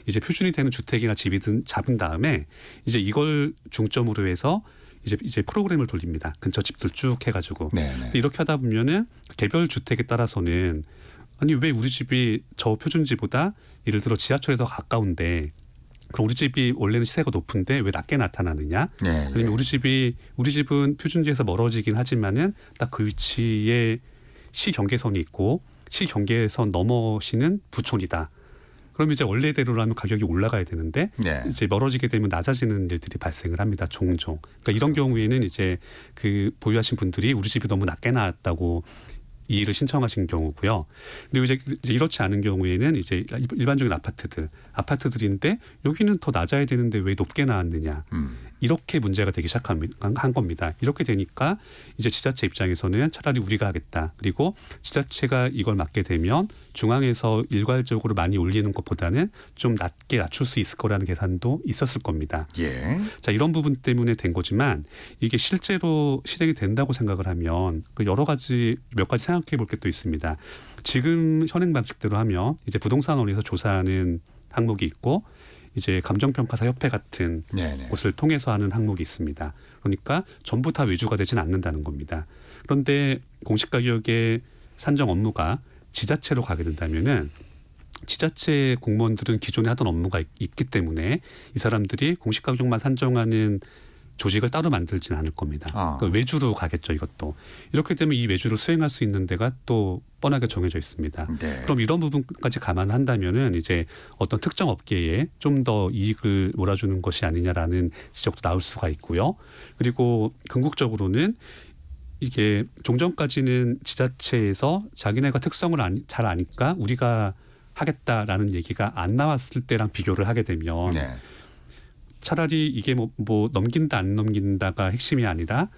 이제 표준이 되는 주택이나 집이든 잡은 다음에 이제 이걸 중점으로 해서 이제 프로그램을 돌립니다. 근처 집들 쭉 해가지고 네. 이렇게 하다 보면은 개별 주택에 따라서는 아니 왜 우리 집이 저 표준지보다 예를 들어 지하철에 더 가까운데 그럼 우리 집이 원래는 시세가 높은데 왜 낮게 나타나느냐? 네. 아니면 우리 집은 표준지에서 멀어지긴 하지만은 딱 그 위치에 시 경계선이 있고 시 경계선 너머시는 부촌이다. 그럼 이제 원래대로라면 가격이 올라가야 되는데 네. 이제 멀어지게 되면 낮아지는 일들이 발생을 합니다. 종종. 그러니까 이런 경우에는 이제 그 보유하신 분들이 우리 집이 너무 낮게 나왔다고 이의를 신청하신 경우고요. 그리고 이제 이렇지 않은 경우에는 이제 일반적인 아파트들인데 여기는 더 낮아야 되는데 왜 높게 나왔느냐. 이렇게 문제가 되기 시작한 겁니다. 이렇게 되니까 이제 지자체 입장에서는 차라리 우리가 하겠다. 그리고 지자체가 이걸 맡게 되면 중앙에서 일괄적으로 많이 올리는 것보다는 좀 낮게 낮출 수 있을 거라는 계산도 있었을 겁니다. 예. 자, 이런 부분 때문에 된 거지만 이게 실제로 실행이 된다고 생각을 하면 그 몇 가지 생각해 볼 게 또 있습니다. 지금 현행 방식대로 하면 이제 부동산원에서 조사하는 항목이 있고 이제 감정평가사 협회 같은 네네. 곳을 통해서 하는 항목이 있습니다. 그러니까 전부 다 외주가 되진 않는다는 겁니다. 그런데 공시가격의 산정 업무가 지자체로 가게 된다면은 지자체 공무원들은 기존에 하던 업무가 있기 때문에 이 사람들이 공시가격만 산정하는 조직을 따로 만들지는 않을 겁니다. 그러니까 외주로 가겠죠, 이것도. 이렇게 되면 이 외주를 수행할 수 있는 데가 또 뻔하게 정해져 있습니다. 네. 그럼 이런 부분까지 감안한다면은 이제 어떤 특정 업계에 좀 더 이익을 몰아주는 것이 아니냐라는 지적도 나올 수가 있고요. 그리고 궁극적으로는 이게 종전까지는 지자체에서 자기네가 특성을 잘 아니까 우리가 하겠다라는 얘기가 안 나왔을 때랑 비교를 하게 되면 네. 차라리 이게 뭐 넘긴다 안 넘긴다가 핵심이 아니라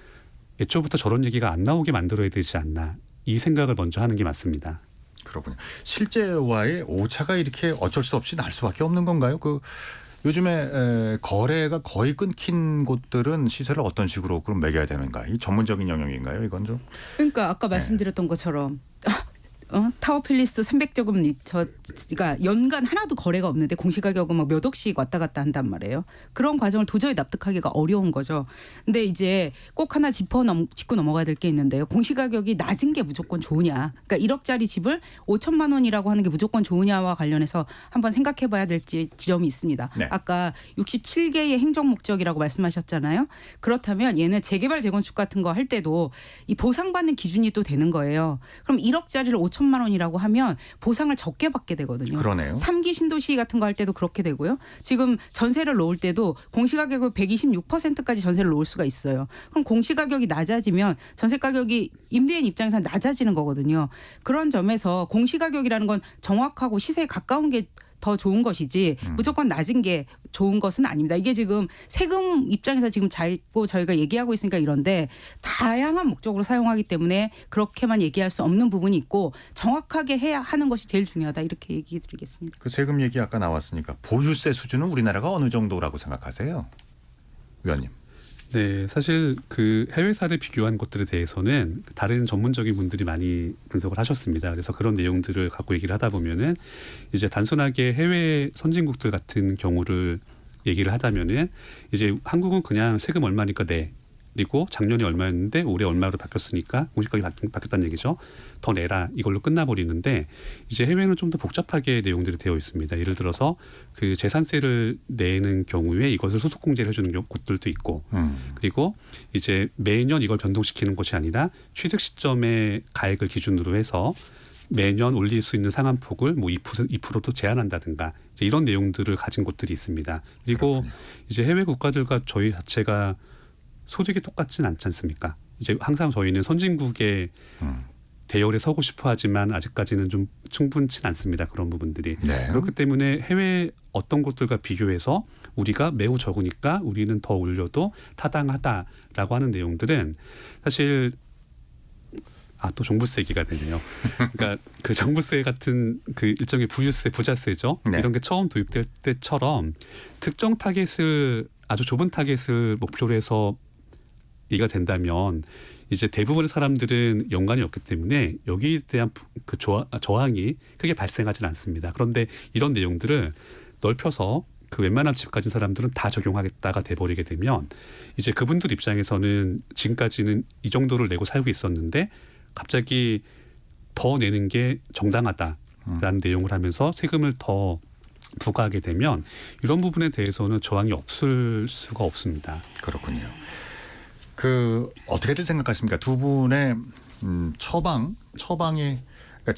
애초부터 저런 얘기가 안 나오게 만들어야 되지 않나 이 생각을 먼저 하는 게 맞습니다. 그렇군요. 실제와의 오차가 이렇게 어쩔 수 없이 날 수밖에 없는 건가요? 그 요즘에 거래가 거의 끊긴 곳들은 시세를 어떤 식으로 그럼 매겨야 되는가? 이 전문적인 영역인가요? 이건 좀. 그러니까 아까 말씀드렸던 것처럼 타워팰리스 300제곱 저가 연간 하나도 거래가 없는데 공시가격은 막 몇 억씩 왔다 갔다 한단 말이에요. 그런 과정을 도저히 납득하기가 어려운 거죠. 근데 이제 꼭 하나 짚고 넘어가야 될 게 있는데요. 공시가격이 낮은 게 무조건 좋으냐. 그러니까 1억짜리 집을 5천만 원이라고 하는 게 무조건 좋으냐와 관련해서 한번 생각해 봐야 될 지점이 있습니다. 네. 아까 67개의 행정 목적이라고 말씀하셨잖아요. 그렇다면 얘는 재개발 재건축 같은 거 할 때도 이 보상받는 기준이 또 되는 거예요. 그럼 1억짜리를 5천만 원이라고 하면 보상을 적게 받게 되거든요. 그러네요. 3기 신도시 같은 거 할 때도 그렇게 되고요. 지금 전세를 놓을 때도 공시가격을 126%까지 전세를 놓을 수가 있어요. 그럼 공시가격이 낮아지면 전세 가격이 임대인 입장에서 낮아지는 거거든요. 그런 점에서 공시가격이라는 건 정확하고 시세에 가까운 게 더 좋은 것이지 무조건 낮은 게 좋은 것은 아닙니다. 이게 지금 세금 입장에서 지금 자꾸 저희가 얘기하고 있으니까 이런데 다양한 목적으로 사용하기 때문에 그렇게만 얘기할 수 없는 부분이 있고 정확하게 해야 하는 것이 제일 중요하다 이렇게 얘기 드리겠습니다. 그 세금 얘기 아까 나왔으니까 보유세 수준은 우리나라가 어느 정도라고 생각하세요? 위원님. 네, 사실 그 해외 사례 비교한 것들에 대해서는 다른 전문적인 분들이 많이 분석을 하셨습니다. 그래서 그런 내용들을 갖고 얘기를 하다 보면은 이제 단순하게 해외 선진국들 같은 경우를 얘기를 하자면은 이제 한국은 그냥 세금 얼마니까 내. 그리고 작년에 얼마였는데 올해 얼마로 바뀌었으니까 공시가격이 바뀌었다는 얘기죠. 더 내라 이걸로 끝나버리는데 이제 해외는 좀 더 복잡하게 내용들이 되어 있습니다. 예를 들어서 그 재산세를 내는 경우에 이것을 소득공제를 해주는 곳들도 있고 그리고 이제 매년 이걸 변동시키는 것이 아니라 취득 시점의 가액을 기준으로 해서 매년 올릴 수 있는 상한폭을 뭐 2%도 제한한다든가 이제 이런 내용들을 가진 곳들이 있습니다. 그리고 그렇군요. 이제 해외 국가들과 저희 자체가 소득이 똑같진 않지 않습니까? 이제 항상 저희는 선진국의 대열에 서고 싶어 하지만 아직까지는 좀 충분치 않습니다. 그런 부분들이. 네. 그렇기 때문에 해외 어떤 곳들과 비교해서 우리가 매우 적으니까 우리는 더 올려도 타당하다라고 하는 내용들은 사실 또 종부세 얘기가 되네요. 그러니까 그 종부세 같은 그 일종의 부유세, 부자세죠. 네. 이런 게 처음 도입될 때처럼 특정 타겟을 아주 좁은 타겟을 목표로 해서 얘기가 된다면 이제 대부분의 사람들은 연관이 없기 때문에 여기에 대한 그 저항이 크게 발생하지는 않습니다. 그런데 이런 내용들을 넓혀서 그 웬만한 집 가진 사람들은 다 적용하겠다가 돼버리게 되면 이제 그분들 입장에서는 지금까지는 이 정도를 내고 살고 있었는데 갑자기 더 내는 게 정당하다라는 내용을 하면서 세금을 더 부과하게 되면 이런 부분에 대해서는 저항이 없을 수가 없습니다. 그렇군요. 그 어떻게들 생각하십니까? 두 분의 처방의 그러니까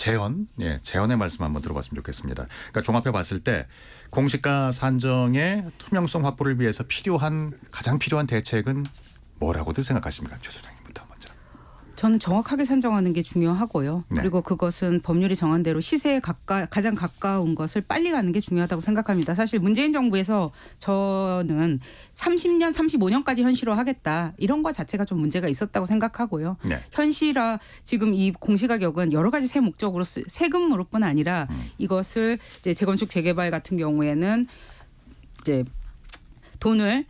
재현의 말씀 한번 들어봤으면 좋겠습니다. 그러니까 종합해 봤을 때 공시가 산정의 투명성 확보를 위해서 가장 필요한 대책은 뭐라고들 생각하십니까? 최 소장님부터 먼저. 저는 정확하게 산정하는 게 중요하고요. 네. 그리고 그것은 법률이 정한 대로 시세에 가장 가까운 것을 빨리 가는 게 중요하다고 생각합니다. 사실 문재인 정부에서 저는 30년, 35년까지 현실화하겠다. 이런 것 자체가 좀 문제가 있었다고 생각하고요. 네. 현실화 지금 이 공시가격은 여러 가지 세 목적으로 세금으로뿐 아니라 이것을 이제 재건축 재개발 같은 경우에는 이제 돈을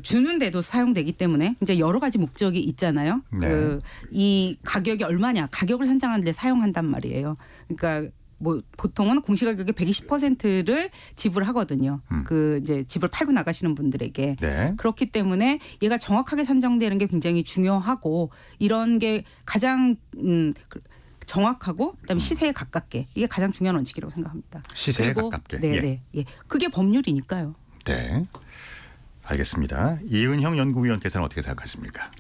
주는데도 사용되기 때문에 이제 여러 가지 목적이 있잖아요. 네. 이 가격이 얼마냐, 가격을 산정하는데 사용한단 말이에요. 그러니까 뭐 보통은 공시가격의 120%를 지불하거든요. 그 이제 집을 팔고 나가시는 분들에게. 네. 그렇기 때문에 얘가 정확하게 산정되는 게 굉장히 중요하고 이런 게 가장 정확하고 그다음에 시세에 가깝게 이게 가장 중요한 원칙이라고 생각합니다. 시세에 그리고 가깝게. 네. 그게 법률이니까요. 네. 알겠습니다. 이은형 연구위원께서는 어떻게 생각하십니까?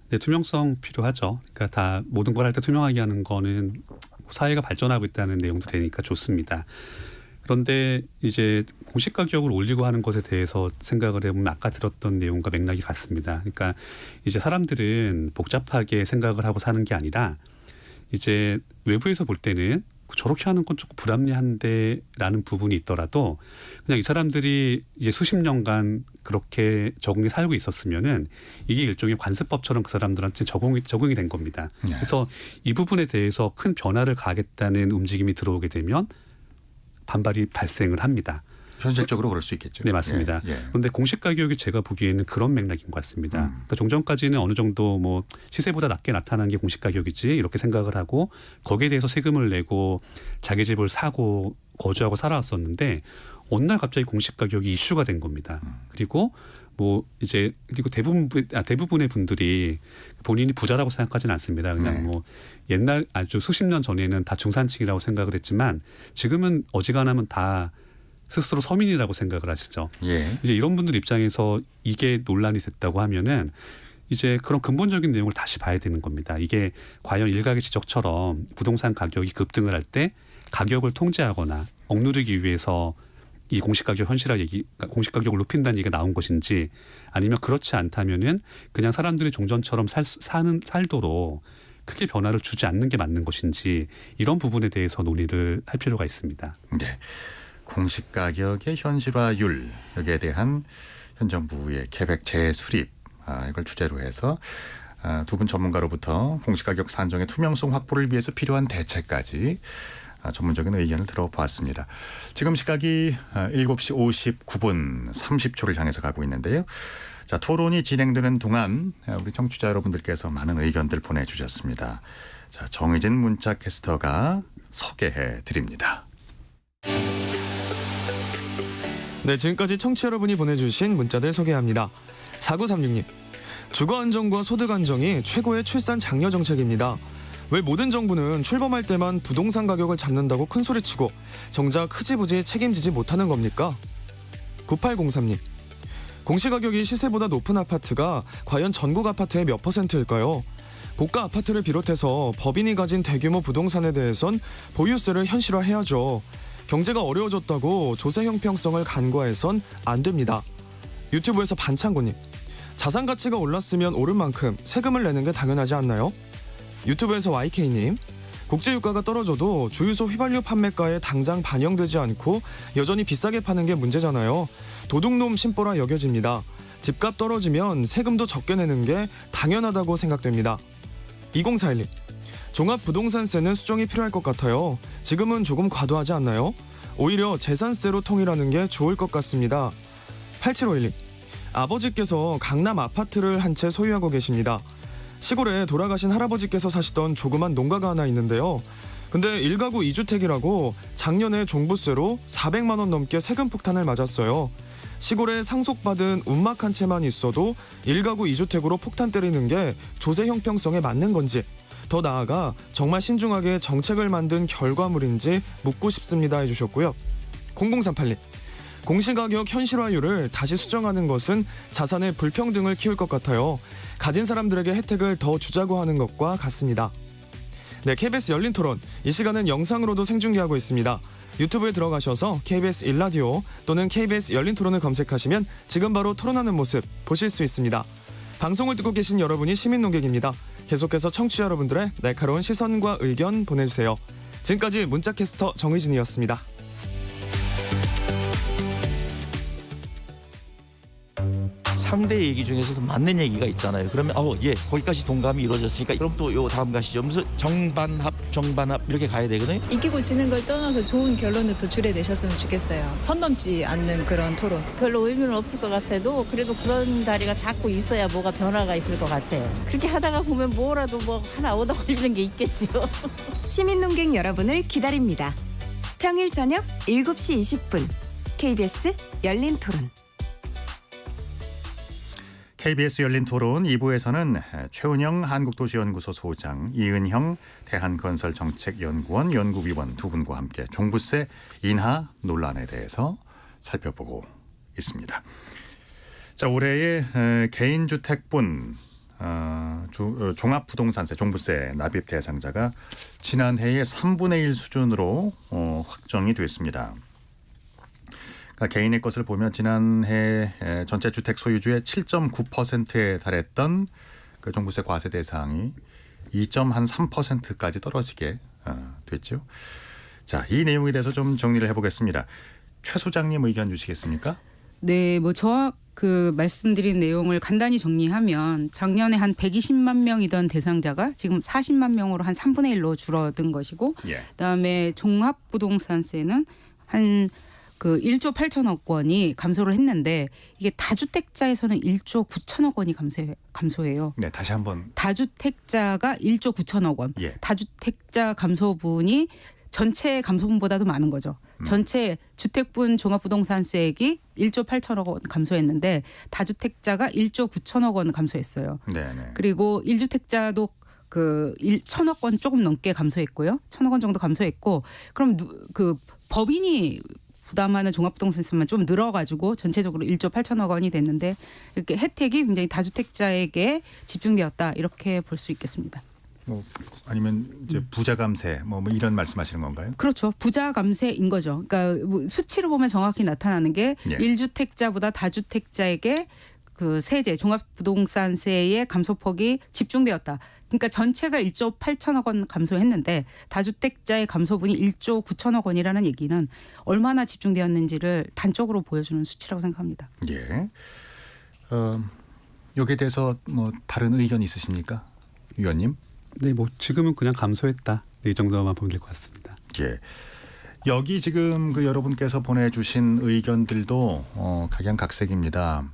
네, 투명성 필요하죠. 그러니까 다 모든 걸 할 때 투명하게 하는 거는 사회가 발전하고 있다는 내용도 되니까 좋습니다. 그런데 이제 공시가격을 올리고 하는 것에 대해서 생각을 해보면 아까 들었던 내용과 맥락이 같습니다. 그러니까 이제 사람들은 복잡하게 생각을 하고 사는 게 아니라 이제 외부에서 볼 때는 저렇게 하는 건 조금 불합리한데라는 부분이 있더라도 그냥 이 사람들이 이제 수십 년간 그렇게 적응해 살고 있었으면은 이게 일종의 관습법처럼 그 사람들한테 적응이 된 겁니다. 네. 그래서 이 부분에 대해서 큰 변화를 가하겠다는 움직임이 들어오게 되면 반발이 발생을 합니다. 현실적으로 그럴 수 있겠죠. 네, 맞습니다. 예, 예. 그런데 공시 가격이 제가 보기에는 그런 맥락인 것 같습니다. 그러니까 종전까지는 어느 정도 뭐 시세보다 낮게 나타나는 게 공시 가격이지 이렇게 생각을 하고 거기에 대해서 세금을 내고 자기 집을 사고 거주하고 살아왔었는데 어느 날 갑자기 공시 가격이 이슈가 된 겁니다. 그리고 뭐 이제 그리고 대부분의 분들이 본인이 부자라고 생각하지는 않습니다. 그냥 네. 뭐 옛날 아주 수십 년 전에는 다 중산층이라고 생각을 했지만 지금은 어지간하면 다 스스로 서민이라고 생각을 하시죠. 예. 이제 이런 분들 입장에서 이게 논란이 됐다고 하면은 이제 그런 근본적인 내용을 다시 봐야 되는 겁니다. 이게 과연 일각의 지적처럼 부동산 가격이 급등을 할 때 가격을 통제하거나 억누르기 위해서 이 공시가격 현실화 얘기, 공시 가격을 높인다는 얘기가 나온 것인지 아니면 그렇지 않다면은 그냥 사람들이 종전처럼 살도록 크게 변화를 주지 않는 게 맞는 것인지 이런 부분에 대해서 논의를 할 필요가 있습니다. 네. 공시가격의 현실화율 여기에 대한 현 정부의 계획 재수립 이걸 주제로 해서 두 분 전문가로부터 공시가격 산정의 투명성 확보를 위해서 필요한 대책까지 전문적인 의견을 들어보았습니다. 지금 시각이 7시 59분 30초를 향해서 가고 있는데요. 자, 토론이 진행되는 동안 우리 청취자 여러분들께서 많은 의견들 보내주셨습니다. 자, 정의진 문자 캐스터가 소개해 드립니다. 네, 지금까지 청취자 여러분이 보내주신 문자들 소개합니다. 4936님, 주거 안정과 소득 안정이 최고의 출산 장려 정책입니다. 왜 모든 정부는 출범할 때만 부동산 가격을 잡는다고 큰소리치고 정작 흐지부지 책임지지 못하는 겁니까? 9803님, 공시가격이 시세보다 높은 아파트가 과연 전국 아파트의 몇 %일까요? 고가 아파트를 비롯해서 법인이 가진 대규모 부동산에 대해선 보유세를 현실화해야죠. 경제가 어려워졌다고 조세 형평성을 간과해선 안 됩니다. 유튜브에서 반창고님, 자산 가치가 올랐으면 오른 만큼 세금을 내는 게 당연하지 않나요? 유튜브에서 YK님, 국제유가가 떨어져도 주유소 휘발유 판매가에 당장 반영되지 않고 여전히 비싸게 파는 게 문제잖아요. 도둑놈 심보라 여겨집니다. 집값 떨어지면 세금도 적게 내는 게 당연하다고 생각됩니다. 2041님, 종합부동산세는 수정이 필요할 것 같아요. 지금은 조금 과도하지 않나요? 오히려 재산세로 통일하는 게 좋을 것 같습니다. 8751님, 아버지께서 강남 아파트를 한 채 소유하고 계십니다. 시골에 돌아가신 할아버지께서 사시던 조그만 농가가 하나 있는데요. 근데 1가구 2주택이라고 작년에 종부세로 400만 원 넘게 세금 폭탄을 맞았어요. 시골에 상속받은 운막 한 채만 있어도 1가구 2주택으로 폭탄 때리는 게 조세 형평성에 맞는 건지, 더 나아가 정말 신중하게 정책을 만든 결과물인지 묻고 싶습니다 해주셨고요. 0038님, 공시가격 현실화율을 다시 수정하는 것은 자산의 불평등을 키울 것 같아요. 가진 사람들에게 혜택을 더 주자고 하는 것과 같습니다. 네, KBS 열린 토론, 이 시간은 영상으로도 생중계하고 있습니다. 유튜브에 들어가셔서 KBS 1라디오 또는 KBS 열린 토론을 검색하시면 지금 바로 토론하는 모습 보실 수 있습니다. 방송을 듣고 계신 여러분이 시민 농객입니다. 계속해서 청취자 여러분들의 날카로운 시선과 의견 보내주세요. 지금까지 문자캐스터 정의진이었습니다. 3대 얘기 중에서도 맞는 얘기가 있잖아요. 그러면 예, 거기까지 동감이 이루어졌으니까 그럼 또 요 다음 가시죠. 무슨 정반합 이렇게 가야 되거든요. 이기고 지는 걸 떠나서 좋은 결론을 도출해내셨으면 좋겠어요. 선 넘지 않는 그런 토론. 별로 의미는 없을 것 같아도 그래도 그런 자리가 자꾸 있어야 뭐가 변화가 있을 것 같아요. 그렇게 하다가 보면 뭐라도 뭐 하나 얻어 걸리는 게 있겠죠. 시민 농객 여러분을 기다립니다. 평일 저녁 7시 20분 KBS 열린 토론. KBS 열린 토론 2부에서는 최은영 한국도시연구소 소장, 이은형 대한건설정책연구원 연구위원 두 분과 함께 종부세 인하 논란에 대해서 살펴보고 있습니다. 자, 올해의 개인주택분 종합부동산세 종부세 납입 대상자가 지난해의 3분의 1 수준으로 확정이 됐습니다. 그러니까 개인의 것을 보면 지난해 전체 주택 소유주의 7.9%에 달했던 그 종부세 과세 대상이 2.3%까지 떨어지게 됐죠. 자, 이 내용에 대해서 좀 정리를 해보겠습니다. 최 소장님 의견 주시겠습니까? 네, 뭐 저와 그 말씀드린 내용을 간단히 정리하면 작년에 한 120만 명이던 대상자가 지금 40만 명으로 한 3분의 1로 줄어든 것이고, 예. 그다음에 종합부동산세는 한 그 1조 8천억 원이 감소를 했는데 이게 다주택자에서는 1조 9천억 원이 감소해요. 네, 다시 한번. 다주택자가 1조 9천억 원. 예. 다주택자 감소분이 전체 감소분보다도 많은 거죠. 전체 주택분 종합부동산세액이 1조 8천억 원 감소했는데 다주택자가 1조 9천억 원 감소했어요. 네네. 그리고 1주택자도 그 1천억 원 조금 넘게 감소했고요. 1천억 원 정도 감소했고 그럼 그 법인이 부담하는 종합부동산세만 좀 늘어가지고 전체적으로 1조 8천억 원이 됐는데 이렇게 혜택이 굉장히 다주택자에게 집중되었다 이렇게 볼 수 있겠습니다. 뭐 아니면 이제 부자 감세 뭐 이런 말씀하시는 건가요? 그렇죠. 부자 감세인 거죠. 그러니까 뭐 수치로 보면 정확히 나타나는 게 예. 1주택자보다 다주택자에게 그 세제 종합부동산세의 감소폭이 집중되었다. 그러니까 전체가 1조 8천억 원 감소했는데 다주택자의 감소분이 1조 9천억 원이라는 얘기는 얼마나 집중되었는지를 단적으로 보여주는 수치라고 생각합니다. 예. 여기에 대해서 뭐 다른 의견 있으십니까, 위원님? 네, 뭐 지금은 그냥 감소했다. 네, 이 정도만 보면 될 것 같습니다. 예. 여기 지금 그 여러분께서 보내주신 의견들도 각양각색입니다.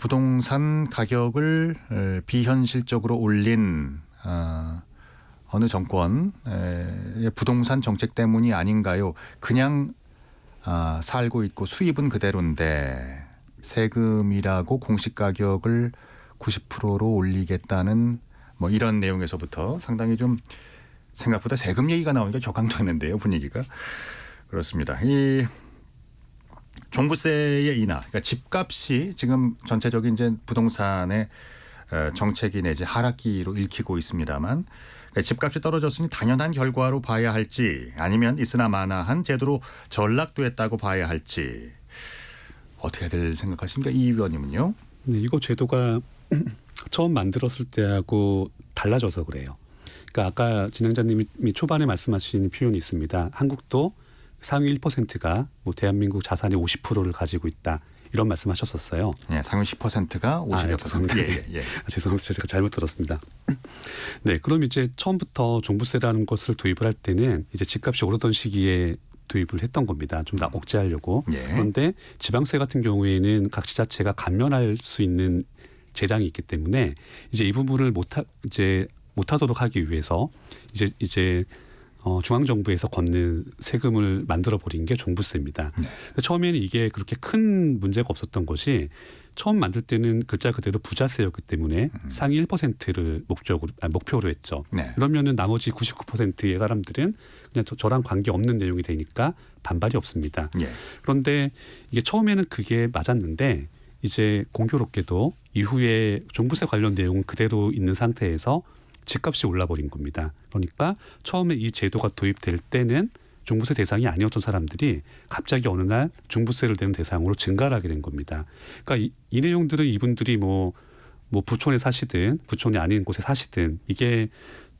부동산 가격을 비현실적으로 올린 어느 정권의 부동산 정책 때문이 아닌가요? 그냥 살고 있고 수입은 그대로인데 세금이라고 공시 가격을 90%로 올리겠다는 뭐 이런 내용에서부터 상당히 좀 생각보다 세금 얘기가 나오니까 격앙되는데요, 분위기가. 그렇습니다. 이 종부세의 인하, 그러니까 집값이 지금 전체적인 이제 부동산의 정책이 내지 하락기로 읽히고 있습니다만 그러니까 집값이 떨어졌으니 당연한 결과로 봐야 할지 아니면 있으나 마나한 제도로 전락됐다고 봐야 할지 어떻게들 생각하십니까? 이 위원님은요? 네, 이거 제도가 처음 만들었을 때하고 달라져서 그래요. 그러니까 아까 진행자님이 초반에 말씀하신 표현이 있습니다. 한국도 상위 1%가 뭐 대한민국 자산의 50%를 가지고 있다. 이런 말씀하셨었어요. 네, 상위 10%가 50여 %. 예. 죄송합니다. 제가 잘못 들었습니다. 네, 그럼 이제 처음부터 종부세라는 것을 도입을 할 때는 이제 집값이 오르던 시기에 도입을 했던 겁니다. 좀 더 억제하려고. 예. 그런데 지방세 같은 경우에는 각 지자체가 감면할 수 있는 재량이 있기 때문에 이제 이 부분을 못하도록 하기 위해서 이제 중앙정부에서 걷는 세금을 만들어 버린 게 종부세입니다. 네. 처음에는 이게 그렇게 큰 문제가 없었던 것이 처음 만들 때는 글자 그대로 부자세였기 때문에 상위 1%를 목표로 했죠. 네. 그러면은 나머지 99%의 사람들은 그냥 저랑 관계 없는 내용이 되니까 반발이 없습니다. 예. 그런데 이게 처음에는 그게 맞았는데 이제 공교롭게도 이후에 종부세 관련 내용은 그대로 있는 상태에서 집값이 올라버린 겁니다. 그러니까 처음에 이 제도가 도입될 때는 종부세 대상이 아니었던 사람들이 갑자기 어느 날 종부세를 내는 대상으로 증가를 하게 된 겁니다. 그러니까 이 내용들은 이분들이 뭐 부촌에 사시든 부촌이 아닌 곳에 사시든 이게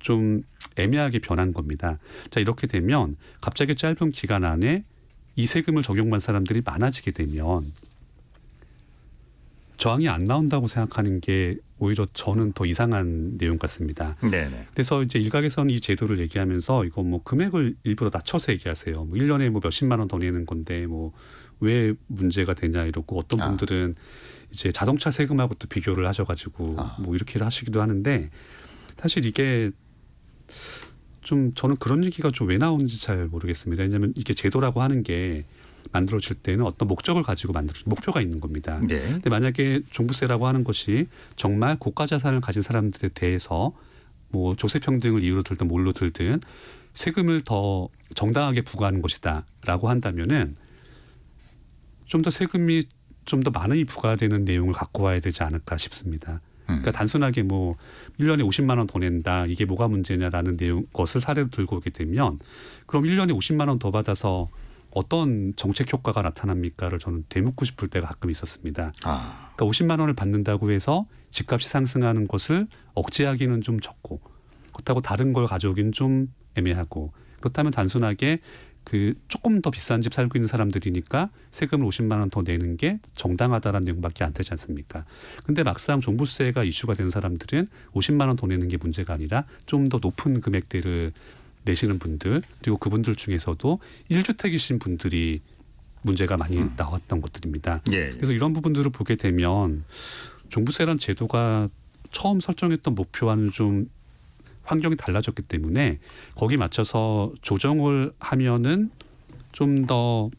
좀 애매하게 변한 겁니다. 자, 이렇게 되면 갑자기 짧은 기간 안에 이 세금을 적용한 사람들이 많아지게 되면 저항이 안 나온다고 생각하는 게 오히려 저는 더 이상한 내용 같습니다. 네네. 그래서 이제 일각에서는 이 제도를 얘기하면서 이거 뭐 금액을 일부러 낮춰서 얘기하세요. 뭐 1년에 뭐 몇십만 원 더 내는 건데 뭐 왜 문제가 되냐 이러고 어떤 분들은 이제 자동차 세금하고 또 비교를 하셔가지고 뭐 이렇게 하시기도 하는데 사실 이게 좀 저는 그런 얘기가 좀 왜 나오는지 잘 모르겠습니다. 왜냐하면 이게 제도라고 하는 게 만들어질 때는 어떤 목적을 가지고 목표가 있는 겁니다. 네. 근데 만약에 종부세라고 하는 것이 정말 고가 자산을 가진 사람들에 대해서 뭐 조세평등을 이유로 들든 뭘로 들든 세금을 더 정당하게 부과하는 것이다라고 한다면은 좀 더 세금이 좀 더 많이 부과되는 내용을 갖고 와야 되지 않을까 싶습니다. 그러니까 단순하게 뭐 1년에 50만 원 더 낸다. 이게 뭐가 문제냐라는 것을 사례로 들고 오게 되면 그럼 1년에 50만 원 더 받아서 어떤 정책 효과가 나타납니까를 저는 되묻고 싶을 때가 가끔 있었습니다. 그러니까 50만 원을 받는다고 해서 집값이 상승하는 것을 억제하기는 좀 적고 그렇다고 다른 걸 가져오기는 좀 애매하고 그렇다면 단순하게 그 조금 더 비싼 집 살고 있는 사람들이니까 세금을 50만 원 더 내는 게 정당하다라는 내용밖에 안 되지 않습니까? 근데 막상 종부세가 이슈가 되는 사람들은 50만 원 더 내는 게 문제가 아니라 좀 더 높은 금액대를 내시는 분들 그리고 그분들 중에서도 1주택이신 분들이 문제가 많이 나왔던 것들입니다. 예. 그래서 이런 부분들을 보게 되면 종부세란 제도가 처음 설정했던 목표와는 좀 환경이 달라졌기 때문에 거기에 맞춰서 조정을 하면은 좀 더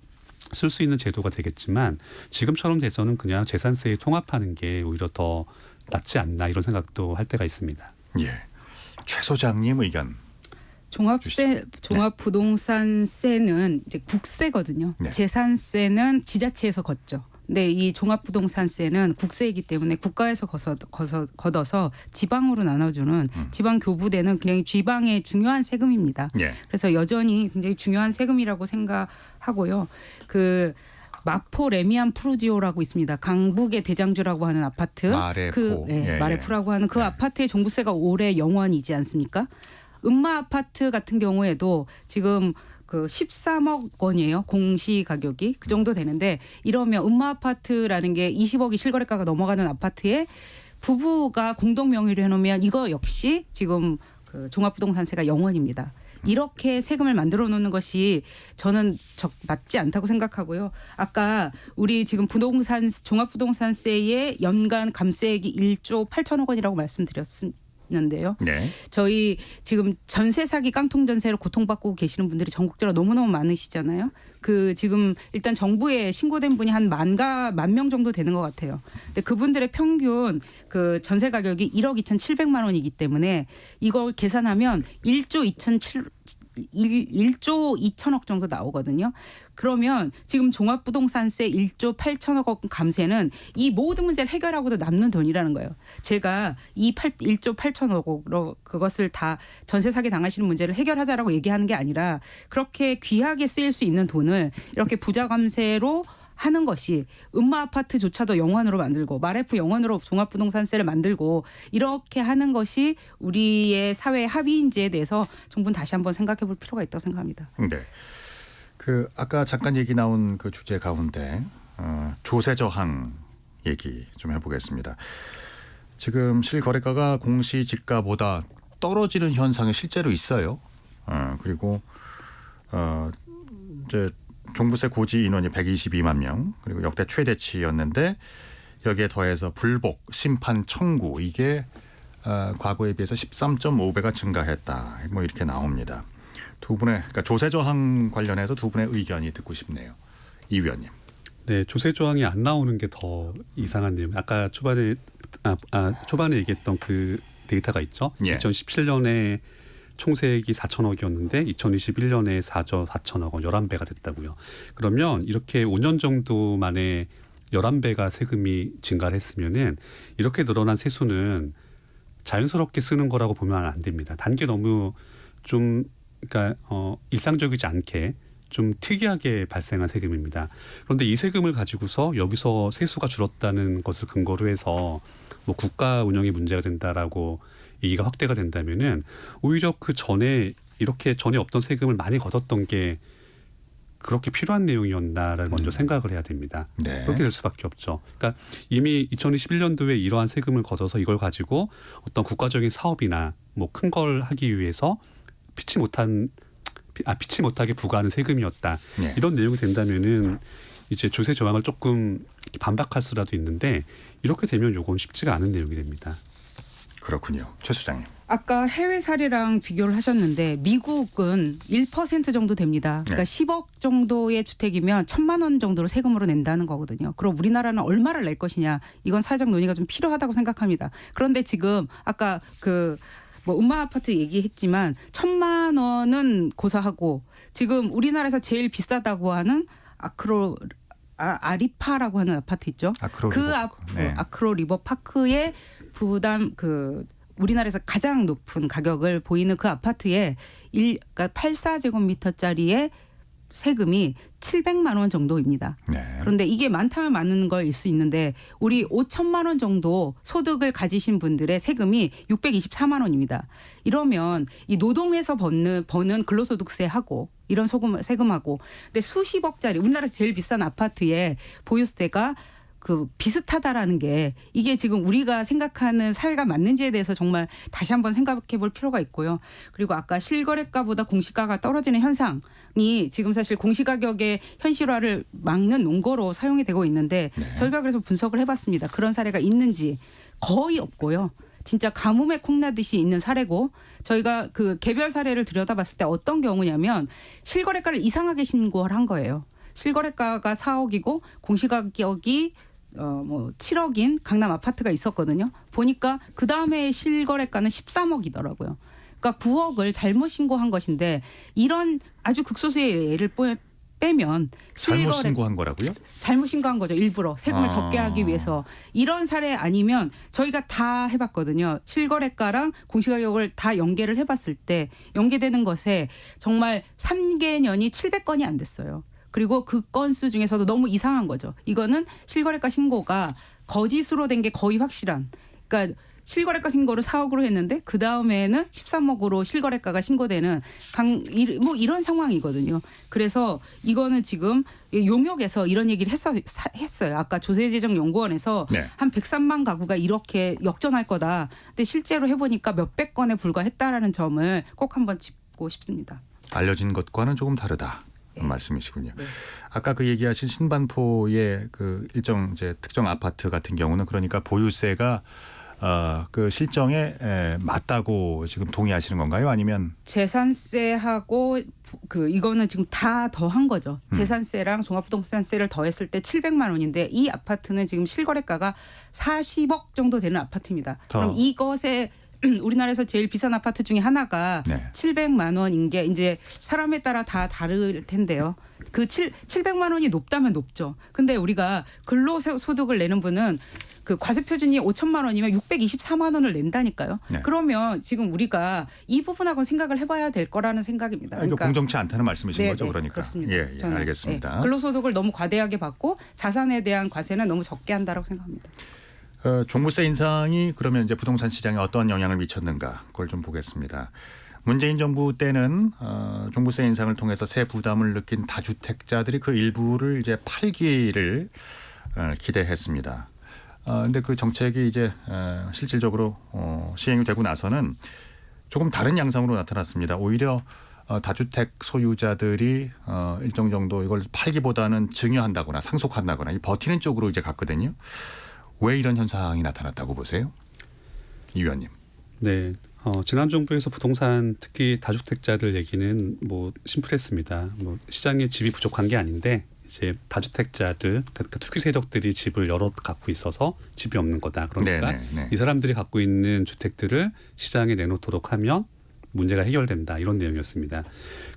쓸 수 있는 제도가 되겠지만 지금처럼 돼서는 그냥 재산세에 통합하는 게 오히려 더 낫지 않나 이런 생각도 할 때가 있습니다. 예. 최 소장님 의견. 종합부동산세는 이제 국세거든요. 네. 재산세는 지자체에서 걷죠. 근데 이 종합부동산세는 국세이기 때문에 국가에서 걷어서 지방으로 나눠주는 지방교부대는 그냥 지방의 중요한 세금입니다. 예. 그래서 여전히 굉장히 중요한 세금이라고 생각하고요. 그 마포 레미안 프루지오라고 있습니다. 강북의 대장주라고 하는 아파트. 마레포. 마레포라고 하는 그 아파트의 종부세가 올해 0원이지 않습니까? 음마 아파트 같은 경우에도 지금 그 13억 원이에요. 공시 가격이 그 정도 되는데 이러면 음마 아파트라는 게 20억이 실거래가가 넘어가는 아파트에 부부가 공동 명의로 해놓으면 이거 역시 지금 그 종합부동산세가 0원입니다. 이렇게 세금을 만들어 놓는 것이 저는 맞지 않다고 생각하고요. 아까 우리 지금 종합부동산세의 연간 감세액이 1조 8천억 원이라고 말씀드렸습니다. 는데요. 네. 저희 지금 전세 사기 깡통 전세로 고통받고 계시는 분들이 전국적으로 너무너무 많으시잖아요. 그 지금 일단 정부에 신고된 분이 한 1만 명 정도 되는 것 같아요. 근데 그분들의 평균 그 전세 가격이 1억 2,700만 원이기 때문에 이걸 계산하면 1조 2천억 정도 나오거든요. 그러면 지금 종합부동산세 1조 8천억 원 감세는 이 모든 문제를 해결하고도 남는 돈이라는 거예요. 제가 이 1조 8천억으로 그것을 다 전세 사기 당하시는 문제를 해결하자라고 얘기하는 게 아니라 그렇게 귀하게 쓰일 수 있는 돈을 이렇게 부자 감세로 하는 것이 음마 아파트조차도 0원으로 만들고 마레프 0원으로 종합부동산세를 만들고 이렇게 하는 것이 우리의 사회의 합의인지에 대해서 정부는 다시 한번 생각해 볼 필요가 있다고 생각합니다. 네. 그 아까 잠깐 얘기 나온 그 주제 가운데 조세 저항 얘기 좀 해보겠습니다. 지금 실거래가가 공시지가보다 떨어지는 현상이 실제로 있어요. 그리고 이제 종부세 고지 인원이 122만 명 그리고 역대 최대치였는데 여기에 더해서 불복, 심판 청구 이게 과거에 비해서 13.5배가 증가했다. 뭐 이렇게 나옵니다. 두 분의 그러니까 조세 저항 관련해서 두 분의 의견이 듣고 싶네요. 이 위원님. 네, 조세 저항이 안 나오는 게 더 이상한 내용. 아까 초반에 얘기했던 그 데이터가 있죠. 예. 2017년에 총세액이 4천억이었는데 2021년에 4조 4천억 원 11배가 됐다고요. 그러면 이렇게 5년 정도 만에 11배가 세금이 증가를 했으면은 이렇게 늘어난 세수는 자연스럽게 쓰는 거라고 보면 안 됩니다. 단계 너무 좀 그러니까 일상적이지 않게 좀 특이하게 발생한 세금입니다. 그런데 이 세금을 가지고서 여기서 세수가 줄었다는 것을 근거로 해서 뭐 국가 운영이 문제가 된다라고 얘기가 확대가 된다면은 오히려 그 전에 이렇게 전에 없던 세금을 많이 걷었던 게 그렇게 필요한 내용이었나를 먼저 생각을 해야 됩니다. 네. 그렇게 될 수밖에 없죠. 그러니까 이미 2021년도에 이러한 세금을 걷어서 이걸 가지고 어떤 국가적인 사업이나 뭐 큰 걸 하기 위해서 피치 못하게 부과하는 세금이었다. 네. 이런 내용이 된다면은 이제 조세 저항을 조금 반박할 수라도 있는데 이렇게 되면 요건 쉽지가 않은 내용이 됩니다. 그렇군요. 최 수장님. 아까 해외 사례랑 비교를 하셨는데 미국은 1% 정도 됩니다. 그러니까 네. 10억 정도의 주택이면 1,000만 원 정도로 세금으로 낸다는 거거든요. 그럼 우리나라는 얼마를 낼 것이냐. 이건 사회적 논의가 좀 필요하다고 생각합니다. 그런데 지금 아까 뭐 음마 아파트 얘기했지만 1,000만 원은 고사하고 지금 우리나라에서 제일 비싸다고 하는 아리파라고 하는 아파트 있죠. 아크로 리버 파크의 부담 우리나라에서 가장 높은 가격을 보이는 그 아파트에 그러니까 84제곱미터짜리의 세금이 700만 원 정도입니다. 네. 그런데 이게 많다면 많은 거일 수 있는데 우리 5천만 원 정도 소득을 가지신 분들의 세금이 624만 원입니다. 이러면 이 노동에서 버는 근로소득세하고 이런 세금하고 근데 수십억짜리 우리나라에서 제일 비싼 아파트의 보유세가 그 비슷하다라는 게 이게 지금 우리가 생각하는 사회가 맞는지에 대해서 정말 다시 한번 생각해 볼 필요가 있고요. 그리고 아까 실거래가보다 공시가가 떨어지는 현상이 지금 사실 공시가격의 현실화를 막는 논거로 사용이 되고 있는데 저희가 그래서 분석을 해봤습니다. 그런 사례가 있는지 거의 없고요. 진짜 가뭄에 콩나듯이 있는 사례고 저희가 그 개별 사례를 들여다봤을 때 어떤 경우냐면 실거래가를 이상하게 신고를 한 거예요. 실거래가가 4억이고 공시가격이 뭐 7억인 강남 아파트가 있었거든요. 보니까 그 다음에 실거래가는 13억이더라고요. 그러니까 9억을 잘못 신고한 것인데 이런 아주 극소수의 예를 빼면 잘못 신고한 거라고요? 잘못 신고한 거죠. 일부러 세금을 적게 하기 위해서. 이런 사례 아니면 저희가 다 해봤거든요. 실거래가랑 공시가격을 다 연계를 해봤을 때 연계되는 것에 정말 3개년이 700건이 안 됐어요. 그리고 그 건수 중에서도 너무 이상한 거죠. 이거는 실거래가 신고가 거짓으로 된 게 거의 확실한. 그러니까 실거래가 신고를 4억으로 했는데 그 다음에는 13억으로 실거래가가 신고되는 뭐 이런 상황이거든요. 그래서 이거는 지금 용역에서 이런 얘기를 했어요. 아까 조세재정연구원에서 한 103만 가구가 이렇게 역전할 거다. 근데 실제로 해보니까 몇백 건에 불과했다라는 점을 꼭 한번 짚고 싶습니다. 알려진 것과는 조금 다르다. 말씀이시군요. 아까 그 얘기하신 신반포의 그 일정 이제 특정 아파트 같은 경우는 그러니까 보유세가 그 실정에 맞다고 지금 동의하시는 건가요? 아니면 재산세하고 그 이거는 지금 다 더한 거죠. 재산세랑 종합부동산세를 더했을 때 700만 원인데 이 아파트는 지금 실거래가가 40억 정도 되는 아파트입니다. 그럼 이것에 우리나라에서 제일 비싼 아파트 중에 하나가 700만 원인 게 이제 사람에 따라 다 다를 텐데요. 그 700만 원이 높다면 높죠. 근데 우리가 근로소득을 내는 분은 그 과세 표준이 5천만 원이면 624만 원을 낸다니까요. 그러면 지금 우리가 이 부분하고는 생각을 해봐야 될 거라는 생각입니다. 그러니까 공정치 않다는 말씀이신 거죠, 그러니까. 그렇습니다. 예, 알겠습니다. 근로소득을 너무 과대하게 받고 자산에 대한 과세는 너무 적게 한다고 생각합니다. 종부세 인상이 그러면 이제 부동산 시장에 어떤 영향을 미쳤는가 그걸 좀 보겠습니다. 문재인 정부 때는 종부세 인상을 통해서 세 부담을 느낀 다주택자들이 그 일부를 이제 팔기를 기대했습니다. 근데 그 정책이 이제 실질적으로 시행이 되고 나서는 조금 다른 양상으로 나타났습니다. 오히려 다주택 소유자들이 일정 정도 이걸 팔기보다는 증여한다거나 상속한다거나 이 버티는 쪽으로 이제 갔거든요. 왜 이런 현상이 나타났다고 보세요? 이 위원님. 네. 지난 정부에서 부동산 특히 다주택자들 얘기는 뭐 심플했습니다. 뭐 시장에 집이 부족한 게 아닌데 이제 다주택자들 그러니까 투기 세력들이 집을 여러 갖고 있어서 집이 없는 거다. 그러니까 이 사람들이 갖고 있는 주택들을 시장에 내놓도록 하면 문제가 해결된다. 이런 내용이었습니다.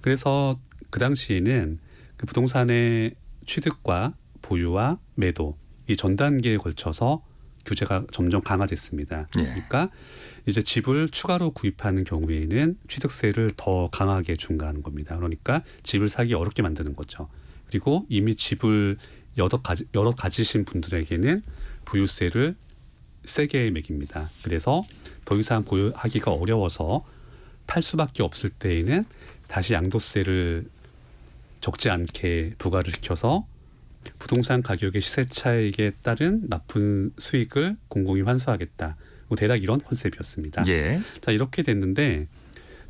그래서 그 당시에는 그 부동산의 취득과 보유와 매도 이 전 단계에 걸쳐서 규제가 점점 강화됐습니다. 그러니까 이제 집을 추가로 구입하는 경우에는 취득세를 더 강하게 중과하는 겁니다. 그러니까 집을 사기 어렵게 만드는 거죠. 그리고 이미 집을 여러 가지신 분들에게는 보유세를 세게 매깁니다. 그래서 더 이상 보유하기가 어려워서 팔 수밖에 없을 때에는 다시 양도세를 적지 않게 부과를 시켜서 부동산 가격의 시세 차익에 따른 나쁜 수익을 공공이 환수하겠다. 뭐 대략 이런 컨셉이었습니다. 자, 이렇게 됐는데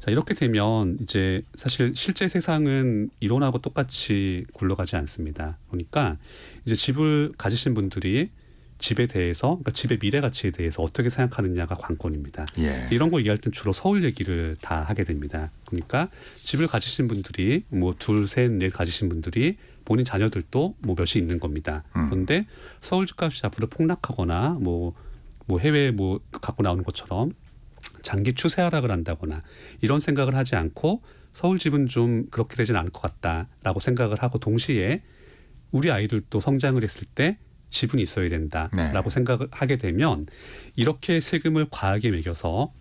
이렇게 되면 이제 사실 실제 세상은 이론하고 똑같이 굴러가지 않습니다. 그러니까 이제 집을 가지신 분들이 집에 대해서 그러니까 집의 미래 가치에 대해서 어떻게 생각하느냐가 관건입니다. 이런 거 얘기할 땐 주로 서울 얘기를 다 하게 됩니다. 그러니까 집을 가지신 분들이 뭐 둘, 셋, 넷 가지신 분들이 본인 자녀들도 뭐 몇이 있는 겁니다. 그런데 서울 집값이 앞으로 폭락하거나 뭐 해외 뭐 갖고 나오는 것처럼 장기 추세 하락을 한다거나 이런 생각을 하지 않고 서울 집은 좀 그렇게 되진 않을 것 같다라고 생각을 하고 동시에 우리 아이들도 성장을 했을 때 집은 있어야 된다라고 생각을 하게 되면 이렇게 세금을 과하게 매겨서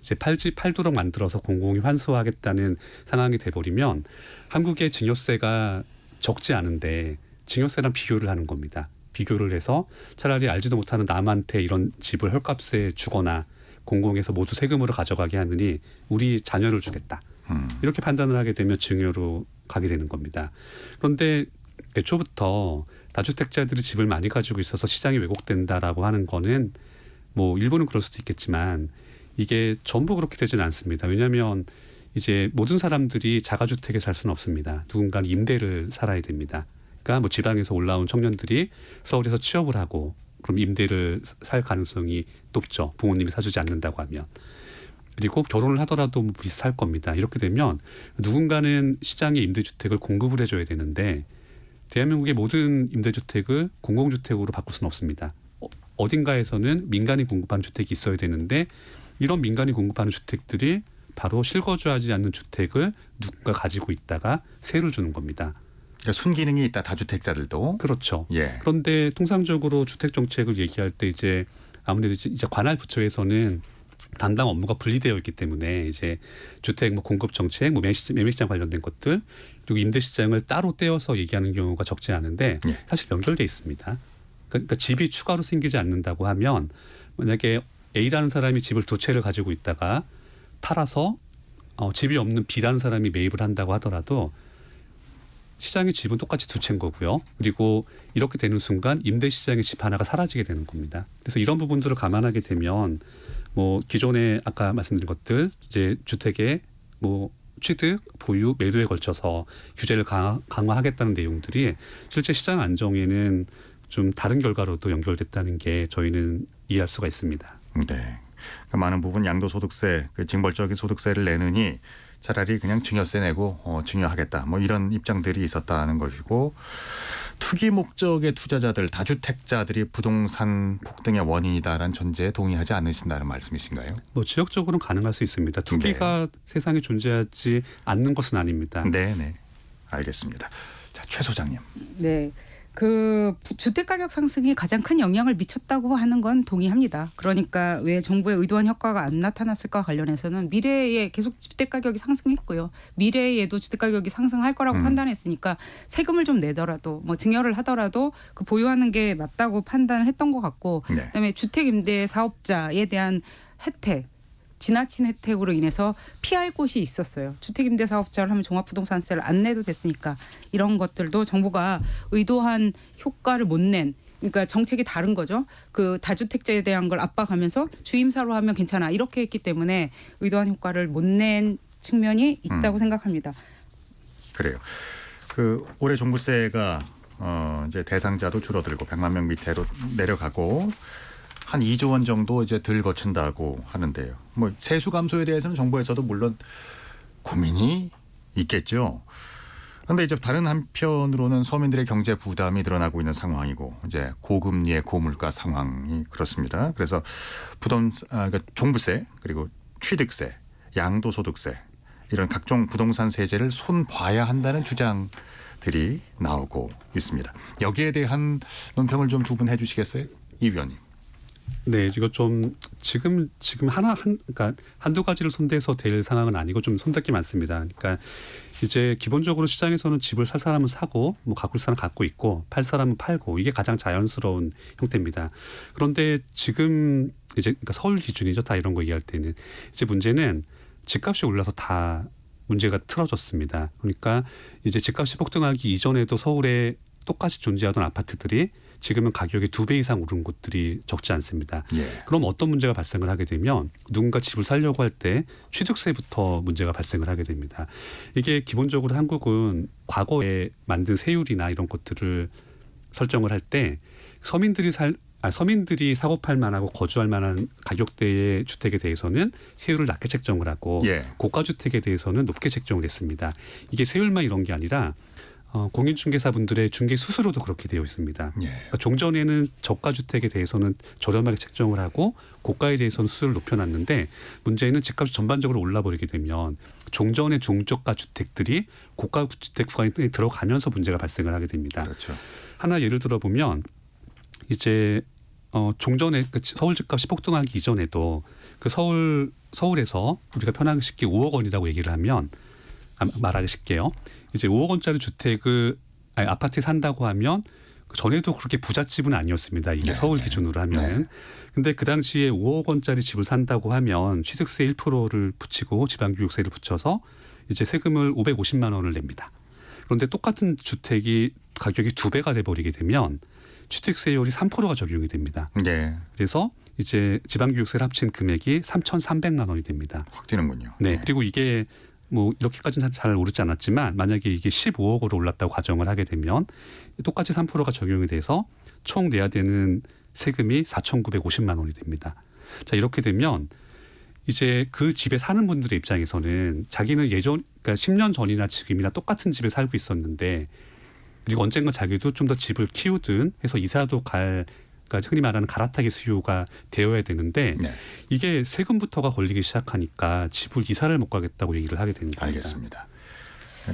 이제 팔도록 만들어서 공공이 환수하겠다는 상황이 돼버리면 한국의 증여세가 적지 않은데 증여세랑 비교를 하는 겁니다. 비교를 해서 차라리 알지도 못하는 남한테 이런 집을 헐값에 주거나 공공에서 모두 세금으로 가져가게 하느니 우리 자녀를 주겠다. 이렇게 판단을 하게 되면 증여로 가게 되는 겁니다. 그런데 애초부터 다주택자들이 집을 많이 가지고 있어서 시장이 왜곡된다라고 하는 거는 뭐 일부는 그럴 수도 있겠지만 이게 전부 그렇게 되지는 않습니다. 왜냐하면 이제 모든 사람들이 자가주택에 살 수는 없습니다. 누군가는 임대를 살아야 됩니다. 그러니까 뭐 지방에서 올라온 청년들이 서울에서 취업을 하고 그럼 임대를 살 가능성이 높죠. 부모님이 사주지 않는다고 하면. 그리고 결혼을 하더라도 뭐 비슷할 겁니다. 이렇게 되면 누군가는 시장에 임대주택을 공급을 해줘야 되는데 대한민국의 모든 임대주택을 공공주택으로 바꿀 수는 없습니다. 어딘가에서는 민간이 공급하는 주택이 있어야 되는데 이런 민간이 공급하는 주택들이 바로 실거주하지 않는 주택을 누군가 가지고 있다가 세를 주는 겁니다. 그러니까 순기능이 있다 다주택자들도. 그렇죠. 예. 그런데 통상적으로 주택 정책을 얘기할 때 이제 아무래도 이제 관할 부처에서는 담당 업무가 분리되어 있기 때문에 이제 주택 뭐 공급 정책, 뭐 매매 시장 관련된 것들 그리고 임대 시장을 따로 떼어서 얘기하는 경우가 적지 않은데 예. 사실 연결돼 있습니다. 그러니까 집이 추가로 생기지 않는다고 하면 만약에 A라는 사람이 집을 2채를 가지고 있다가 팔아서 집이 없는 B라는 사람이 매입을 한다고 하더라도 시장의 집은 똑같이 2채인 거고요. 그리고 이렇게 되는 순간 임대 시장의 집 하나가 사라지게 되는 겁니다. 그래서 이런 부분들을 감안하게 되면 뭐 기존에 아까 말씀드린 것들 이제 주택의 뭐 취득, 보유, 매도에 걸쳐서 규제를 강화하겠다는 내용들이 실제 시장 안정에는 좀 다른 결과로도 연결됐다는 게 저희는 이해할 수가 있습니다. 네. 그러니까 많은 부분 양도소득세, 그 징벌적인 소득세를 내느니 차라리 그냥 증여세 내고 증여하겠다. 뭐 이런 입장들이 있었다는 것이고 투기 목적의 투자자들, 다주택자들이 부동산 폭등의 원인이다라는 전제에 동의하지 않으신다는 말씀이신가요? 뭐 지역적으로는 가능할 수 있습니다. 투기가 네. 세상에 존재하지 않는 것은 아닙니다. 네. 알겠습니다. 자, 최 소장님. 네. 그 주택 가격 상승이 가장 큰 영향을 미쳤다고 하는 건 동의합니다. 그러니까 왜 정부의 의도한 효과가 안 나타났을까 관련해서는 미래에 계속 주택 가격이 상승했고요. 미래에도 주택 가격이 상승할 거라고 판단했으니까 세금을 좀 내더라도 뭐 증여를 하더라도 그 보유하는 게 맞다고 판단을 했던 것 같고 네. 그다음에 주택 임대 사업자에 대한 혜택. 지나친 혜택으로 인해서 피할 곳이 있었어요. 주택임대사업자를 하면 종합부동산세를 안 내도 됐으니까 이런 것들도 정부가 의도한 효과를 못 낸 그러니까 정책이 다른 거죠. 그 다주택자에 대한 걸 압박하면서 주임사로 하면 괜찮아 이렇게 했기 때문에 의도한 효과를 못 낸 측면이 있다고 생각합니다. 그래요. 그 올해 종부세가 이제 대상자도 줄어들고 100만 명 밑으로 내려가고 한 2조 원 정도 이제 덜 거친다고 하는데요. 뭐 세수 감소에 대해서는 정부에서도 물론 고민이 있겠죠. 그런데 이제 다른 한편으로는 서민들의 경제 부담이 늘어나고 있는 상황이고 이제 고금리의 고물가 상황이 그렇습니다. 그래서 그러니까 종부세 그리고 취득세, 양도소득세 이런 각종 부동산 세제를 손봐야 한다는 주장들이 나오고 있습니다. 여기에 대한 논평을 좀 두 분 해주시겠어요, 이 위원님? 네, 이거 좀 지금 그러니까 한두 가지를 손대서 될 상황은 아니고 좀 손댈 게 많습니다. 그러니까 이제 기본적으로 시장에서는 집을 살 사람은 사고 뭐 가꿀 사람은 갖고 있고 팔 사람은 팔고 이게 가장 자연스러운 형태입니다. 그런데 지금 이제 그러니까 서울 기준이죠. 다 이런 거 얘기할 때는 이제 문제는 집값이 올라서 다 문제가 틀어졌습니다. 그러니까 이제 집값이 폭등하기 이전에도 서울에 똑같이 존재하던 아파트들이 지금은 가격이 2배 이상 오른 곳들이 적지 않습니다. 예. 그럼 어떤 문제가 발생을 하게 되면 누군가 집을 살려고 할 때 취득세부터 문제가 발생을 하게 됩니다. 이게 기본적으로 한국은 과거에 만든 세율이나 이런 것들을 설정을 할 때 서민들이 사고 팔 만하고 거주할 만한 가격대의 주택에 대해서는 세율을 낮게 책정을 하고 예. 고가 주택에 대해서는 높게 책정을 했습니다. 이게 세율만 이런 게 아니라 공인중개사분들의 중개 수수료도 그렇게 되어 있습니다. 예. 그러니까 종전에는 저가 주택에 대해서는 저렴하게 책정을 하고 고가에 대해서는 수수료를 높여놨는데 문제는 집값이 전반적으로 올라버리게 되면 종전의 중저가 주택들이 고가 주택 구간에 들어가면서 문제가 발생을 하게 됩니다. 그렇죠. 하나 예를 들어 보면 이제 종전에 그 서울 집값이 폭등하기 이전에도 그 서울에서 우리가 편하게 쉽게 5억 원이라고 얘기를 하면 말하기 쉽게요. 이제 5억 원짜리 아파트에 산다고 하면 그 전에도 그렇게 부잣집은 아니었습니다. 이게 서울 기준으로 하면은. 근데 그 당시에 5억 원짜리 집을 산다고 하면 취득세 1%를 붙이고 지방교육세를 붙여서 이제 세금을 550만 원을 냅니다. 그런데 똑같은 주택이 가격이 2배가 돼버리게 되면 취득세율이 3%가 적용이 됩니다. 네. 그래서 이제 지방교육세를 합친 금액이 3,300만 원이 됩니다. 확 뛰는군요. 네. 그리고 이게 뭐 이렇게까지는 잘 오르지 않았지만 만약에 이게 15억으로 올랐다고 가정을 하게 되면 똑같이 3%가 적용이 돼서 총 내야 되는 세금이 4,950만 원이 됩니다. 자, 이렇게 되면 이제 그 집에 사는 분들의 입장에서는 자기는 그러니까 10년 전이나 지금이나 똑같은 집에 살고 있었는데 그리고 언젠가 자기도 좀 더 집을 키우든 해서 이사도 그러니까 흔히 말하는 갈아타기 수요가 되어야 되는데 네. 이게 세금부터가 걸리기 시작하니까 집을 이사를 못 가겠다고 얘기를 하게 됩니다. 알겠습니다.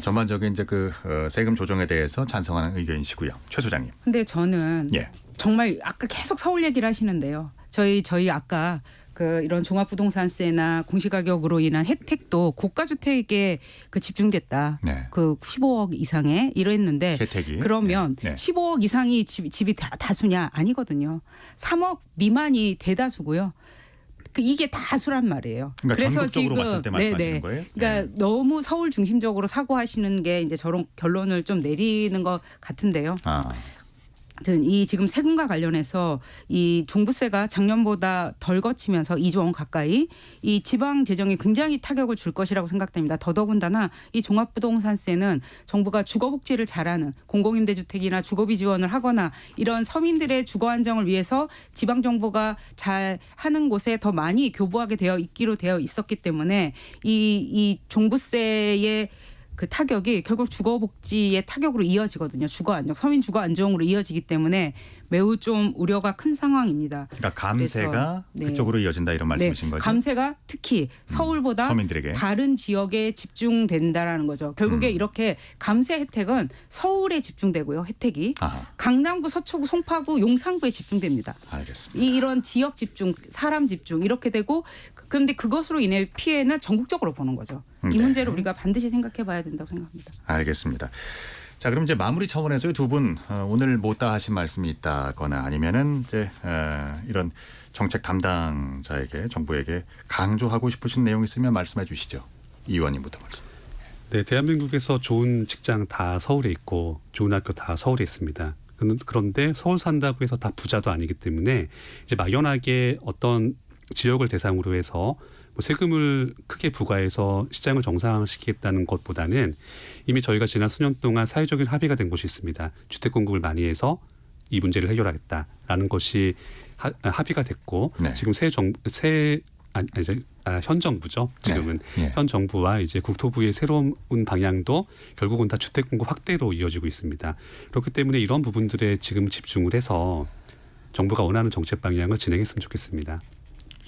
전반적인 이제 그 세금 조정에 대해서 찬성하는 의견이시고요. 최 소장님. 근데 저는 예. 정말 아까 계속 서울 얘기를 하시는데요. 저희 아까 그 이런 종합부동산세나 공시가격으로 인한 혜택도 고가주택에 그 집중됐다. 네. 그 15억 이상에 이랬는데 혜택이. 그러면 네. 15억 이상이 집이 다수냐? 아니거든요. 3억 미만이 대다수고요. 이게 다수란 말이에요. 그러니까 그래서 전국적으로 지금 봤을 때 말씀하시는 거예요? 그러니까 너무 서울 중심적으로 사고하시는 게 이제 저런 결론을 좀 내리는 것 같은데요. 아무튼 이 지금 세금과 관련해서 이 종부세가 작년보다 덜 거치면서 2조 원 가까이 이 지방 재정에 굉장히 타격을 줄 것이라고 생각됩니다. 더더군다나 이 종합부동산세는 정부가 주거복지를 잘하는 공공임대주택이나 주거비 지원을 하거나 이런 서민들의 주거 안정을 위해서 지방 정부가 잘 하는 곳에 더 많이 교부하게 되어 있기로 되어 있었기 때문에 이 종부세의 그 타격이 결국 주거복지의 타격으로 이어지거든요. 주거안정, 서민 주거안정으로 이어지기 때문에 매우 좀 우려가 큰 상황입니다. 그러니까 감세가 그래서, 네. 그쪽으로 이어진다 이런 말씀이신 거죠? 감세가 특히 서울보다 서민들에게. 다른 지역에 집중된다라는 거죠. 결국에 이렇게 감세 혜택은 서울에 집중되고요. 혜택이 강남구, 서초구, 송파구, 용산구에 집중됩니다. 알겠습니다. 이런 지역 집중, 사람 집중 이렇게 되고 그런데 그것으로 인해 피해는 전국적으로 보는 거죠. 이 네. 문제를 우리가 반드시 생각해봐야 된다고 생각합니다. 알겠습니다. 자, 그럼 이제 마무리 차원에서 두 분 오늘 못다 하신 말씀이 있다거나 아니면은 이제 이런 정책 담당자에게 정부에게 강조하고 싶으신 내용 있으면 말씀해 주시죠. 이 의원님부터 말씀. 네, 대한민국에서 좋은 직장 다 서울에 있고 좋은 학교 다 서울에 있습니다. 그런데 서울 산다고 해서 다 부자도 아니기 때문에 이제 막연하게 어떤 지역을 대상으로 해서 뭐 세금을 크게 부과해서 시장을 정상화시키겠다는 것보다는 이미 저희가 지난 수년 동안 사회적인 합의가 된 곳이 있습니다. 주택 공급을 많이 해서 이 문제를 해결하겠다라는 것이 합의가 됐고 네. 지금 현 정부죠. 지금은 네. 현 정부와 이제 국토부의 새로운 방향도 결국은 다 주택 공급 확대로 이어지고 있습니다. 그렇기 때문에 이런 부분들에 지금 집중을 해서 정부가 원하는 정책 방향을 진행했으면 좋겠습니다.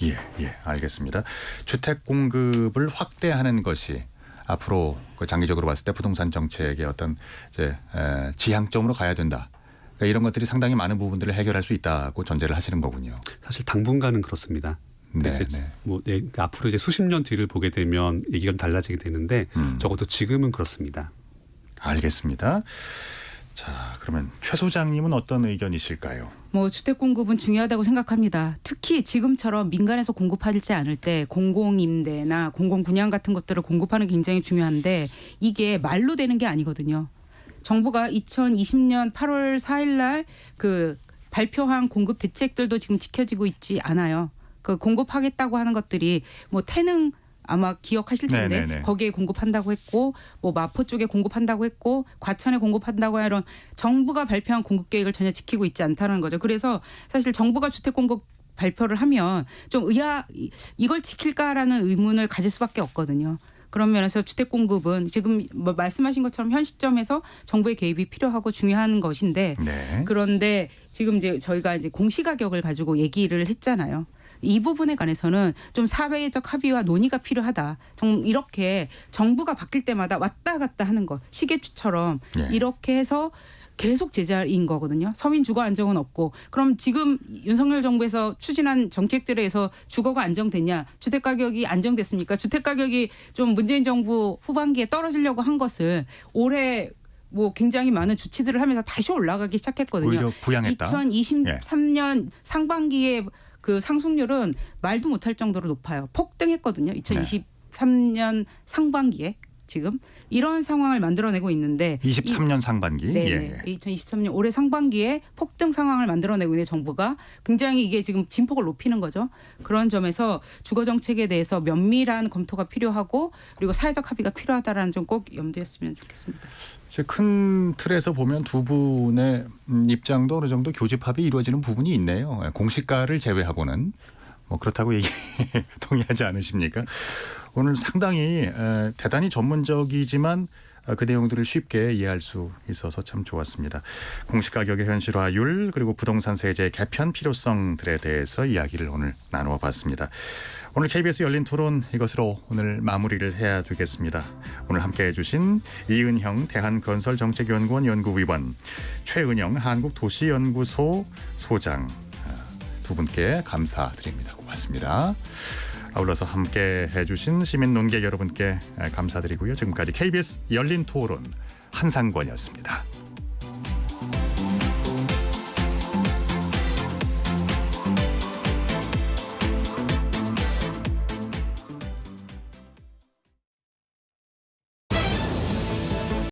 예, 알겠습니다. 주택 공급을 확대하는 것이 앞으로 장기적으로 봤을 때 부동산 정책의 어떤 이제 지향점으로 가야 된다. 그러니까 이런 것들이 상당히 많은 부분들을 해결할 수 있다고 전제를 하시는 거군요. 사실 당분간은 그렇습니다. 네, 그러니까 앞으로 이제 수십 년 뒤를 보게 되면 얘기가 달라지게 되는데 적어도 지금은 그렇습니다. 알겠습니다. 자, 그러면 최 소장님은 어떤 의견이실까요? 주택 공급은 중요하다고 생각합니다. 특히 지금처럼 민간에서 공급하지 않을 때 공공임대나 공공분양 같은 것들을 공급하는 게 굉장히 중요한데 이게 말로 되는 게 아니거든요. 정부가 2020년 8월 4일 날 그 발표한 공급 대책들도 지금 지켜지고 있지 않아요. 그 공급하겠다고 하는 것들이 태능 아마 기억하실 텐데 네네네. 거기에 공급한다고 했고 마포 쪽에 공급한다고 했고 과천에 공급한다고 이런 정부가 발표한 공급 계획을 전혀 지키고 있지 않다는 거죠. 그래서 사실 정부가 주택 공급 발표를 하면 좀 이걸 지킬까라는 의문을 가질 수밖에 없거든요. 그런 면에서 주택 공급은 지금 말씀하신 것처럼 현 시점에서 정부의 개입이 필요하고 중요한 것인데 네. 그런데 지금 이제 저희가 이제 공시가격을 가지고 얘기를 했잖아요. 이 부분에 관해서는 좀 사회적 합의와 논의가 필요하다. 이렇게 정부가 바뀔 때마다 왔다 갔다 하는 것, 시계추처럼 이렇게 해서 계속 제자리인 거거든요. 서민 주거 안정은 없고 그럼 지금 윤석열 정부에서 추진한 정책들에서 주거가 안정됐냐? 주택 가격이 안정됐습니까? 주택 가격이 좀 문재인 정부 후반기에 떨어지려고 한 것을 올해 굉장히 많은 조치들을 하면서 다시 올라가기 시작했거든요. 오히려 부양했다. 2023년 상반기에 그 상승률은 말도 못할 정도로 높아요. 폭등했거든요. 2023년 상반기에. 지금 이런 상황을 만들어내고 있는데 23년 상반기. 네, 2023년 올해 상반기에 폭등 상황을 만들어내고 있는 정부가 굉장히 이게 지금 진폭을 높이는 거죠. 그런 점에서 주거 정책에 대해서 면밀한 검토가 필요하고 그리고 사회적 합의가 필요하다라는 점 꼭 염두했으면 좋겠습니다. 이제 큰 틀에서 보면 두 분의 입장도 어느 정도 교집합이 이루어지는 부분이 있네요. 공시가를 제외하고는 뭐 그렇다고 얘기 동의하지 않으십니까? 오늘 상당히 대단히 전문적이지만 그 내용들을 쉽게 이해할 수 있어서 참 좋았습니다. 공시가격의 현실화율 그리고 부동산 세제 개편 필요성들에 대해서 이야기를 오늘 나누어 봤습니다. 오늘 KBS 열린 토론 이것으로 오늘 마무리를 해야 되겠습니다. 오늘 함께해 주신 이은형 대한건설정책연구원 연구위원, 최은영 한국도시연구소 소장 두 분께 감사드립니다. 고맙습니다. 아울러서 함께해 주신 시민 논객 여러분께 감사드리고요. 지금까지 KBS 열린 토론 한상권이었습니다.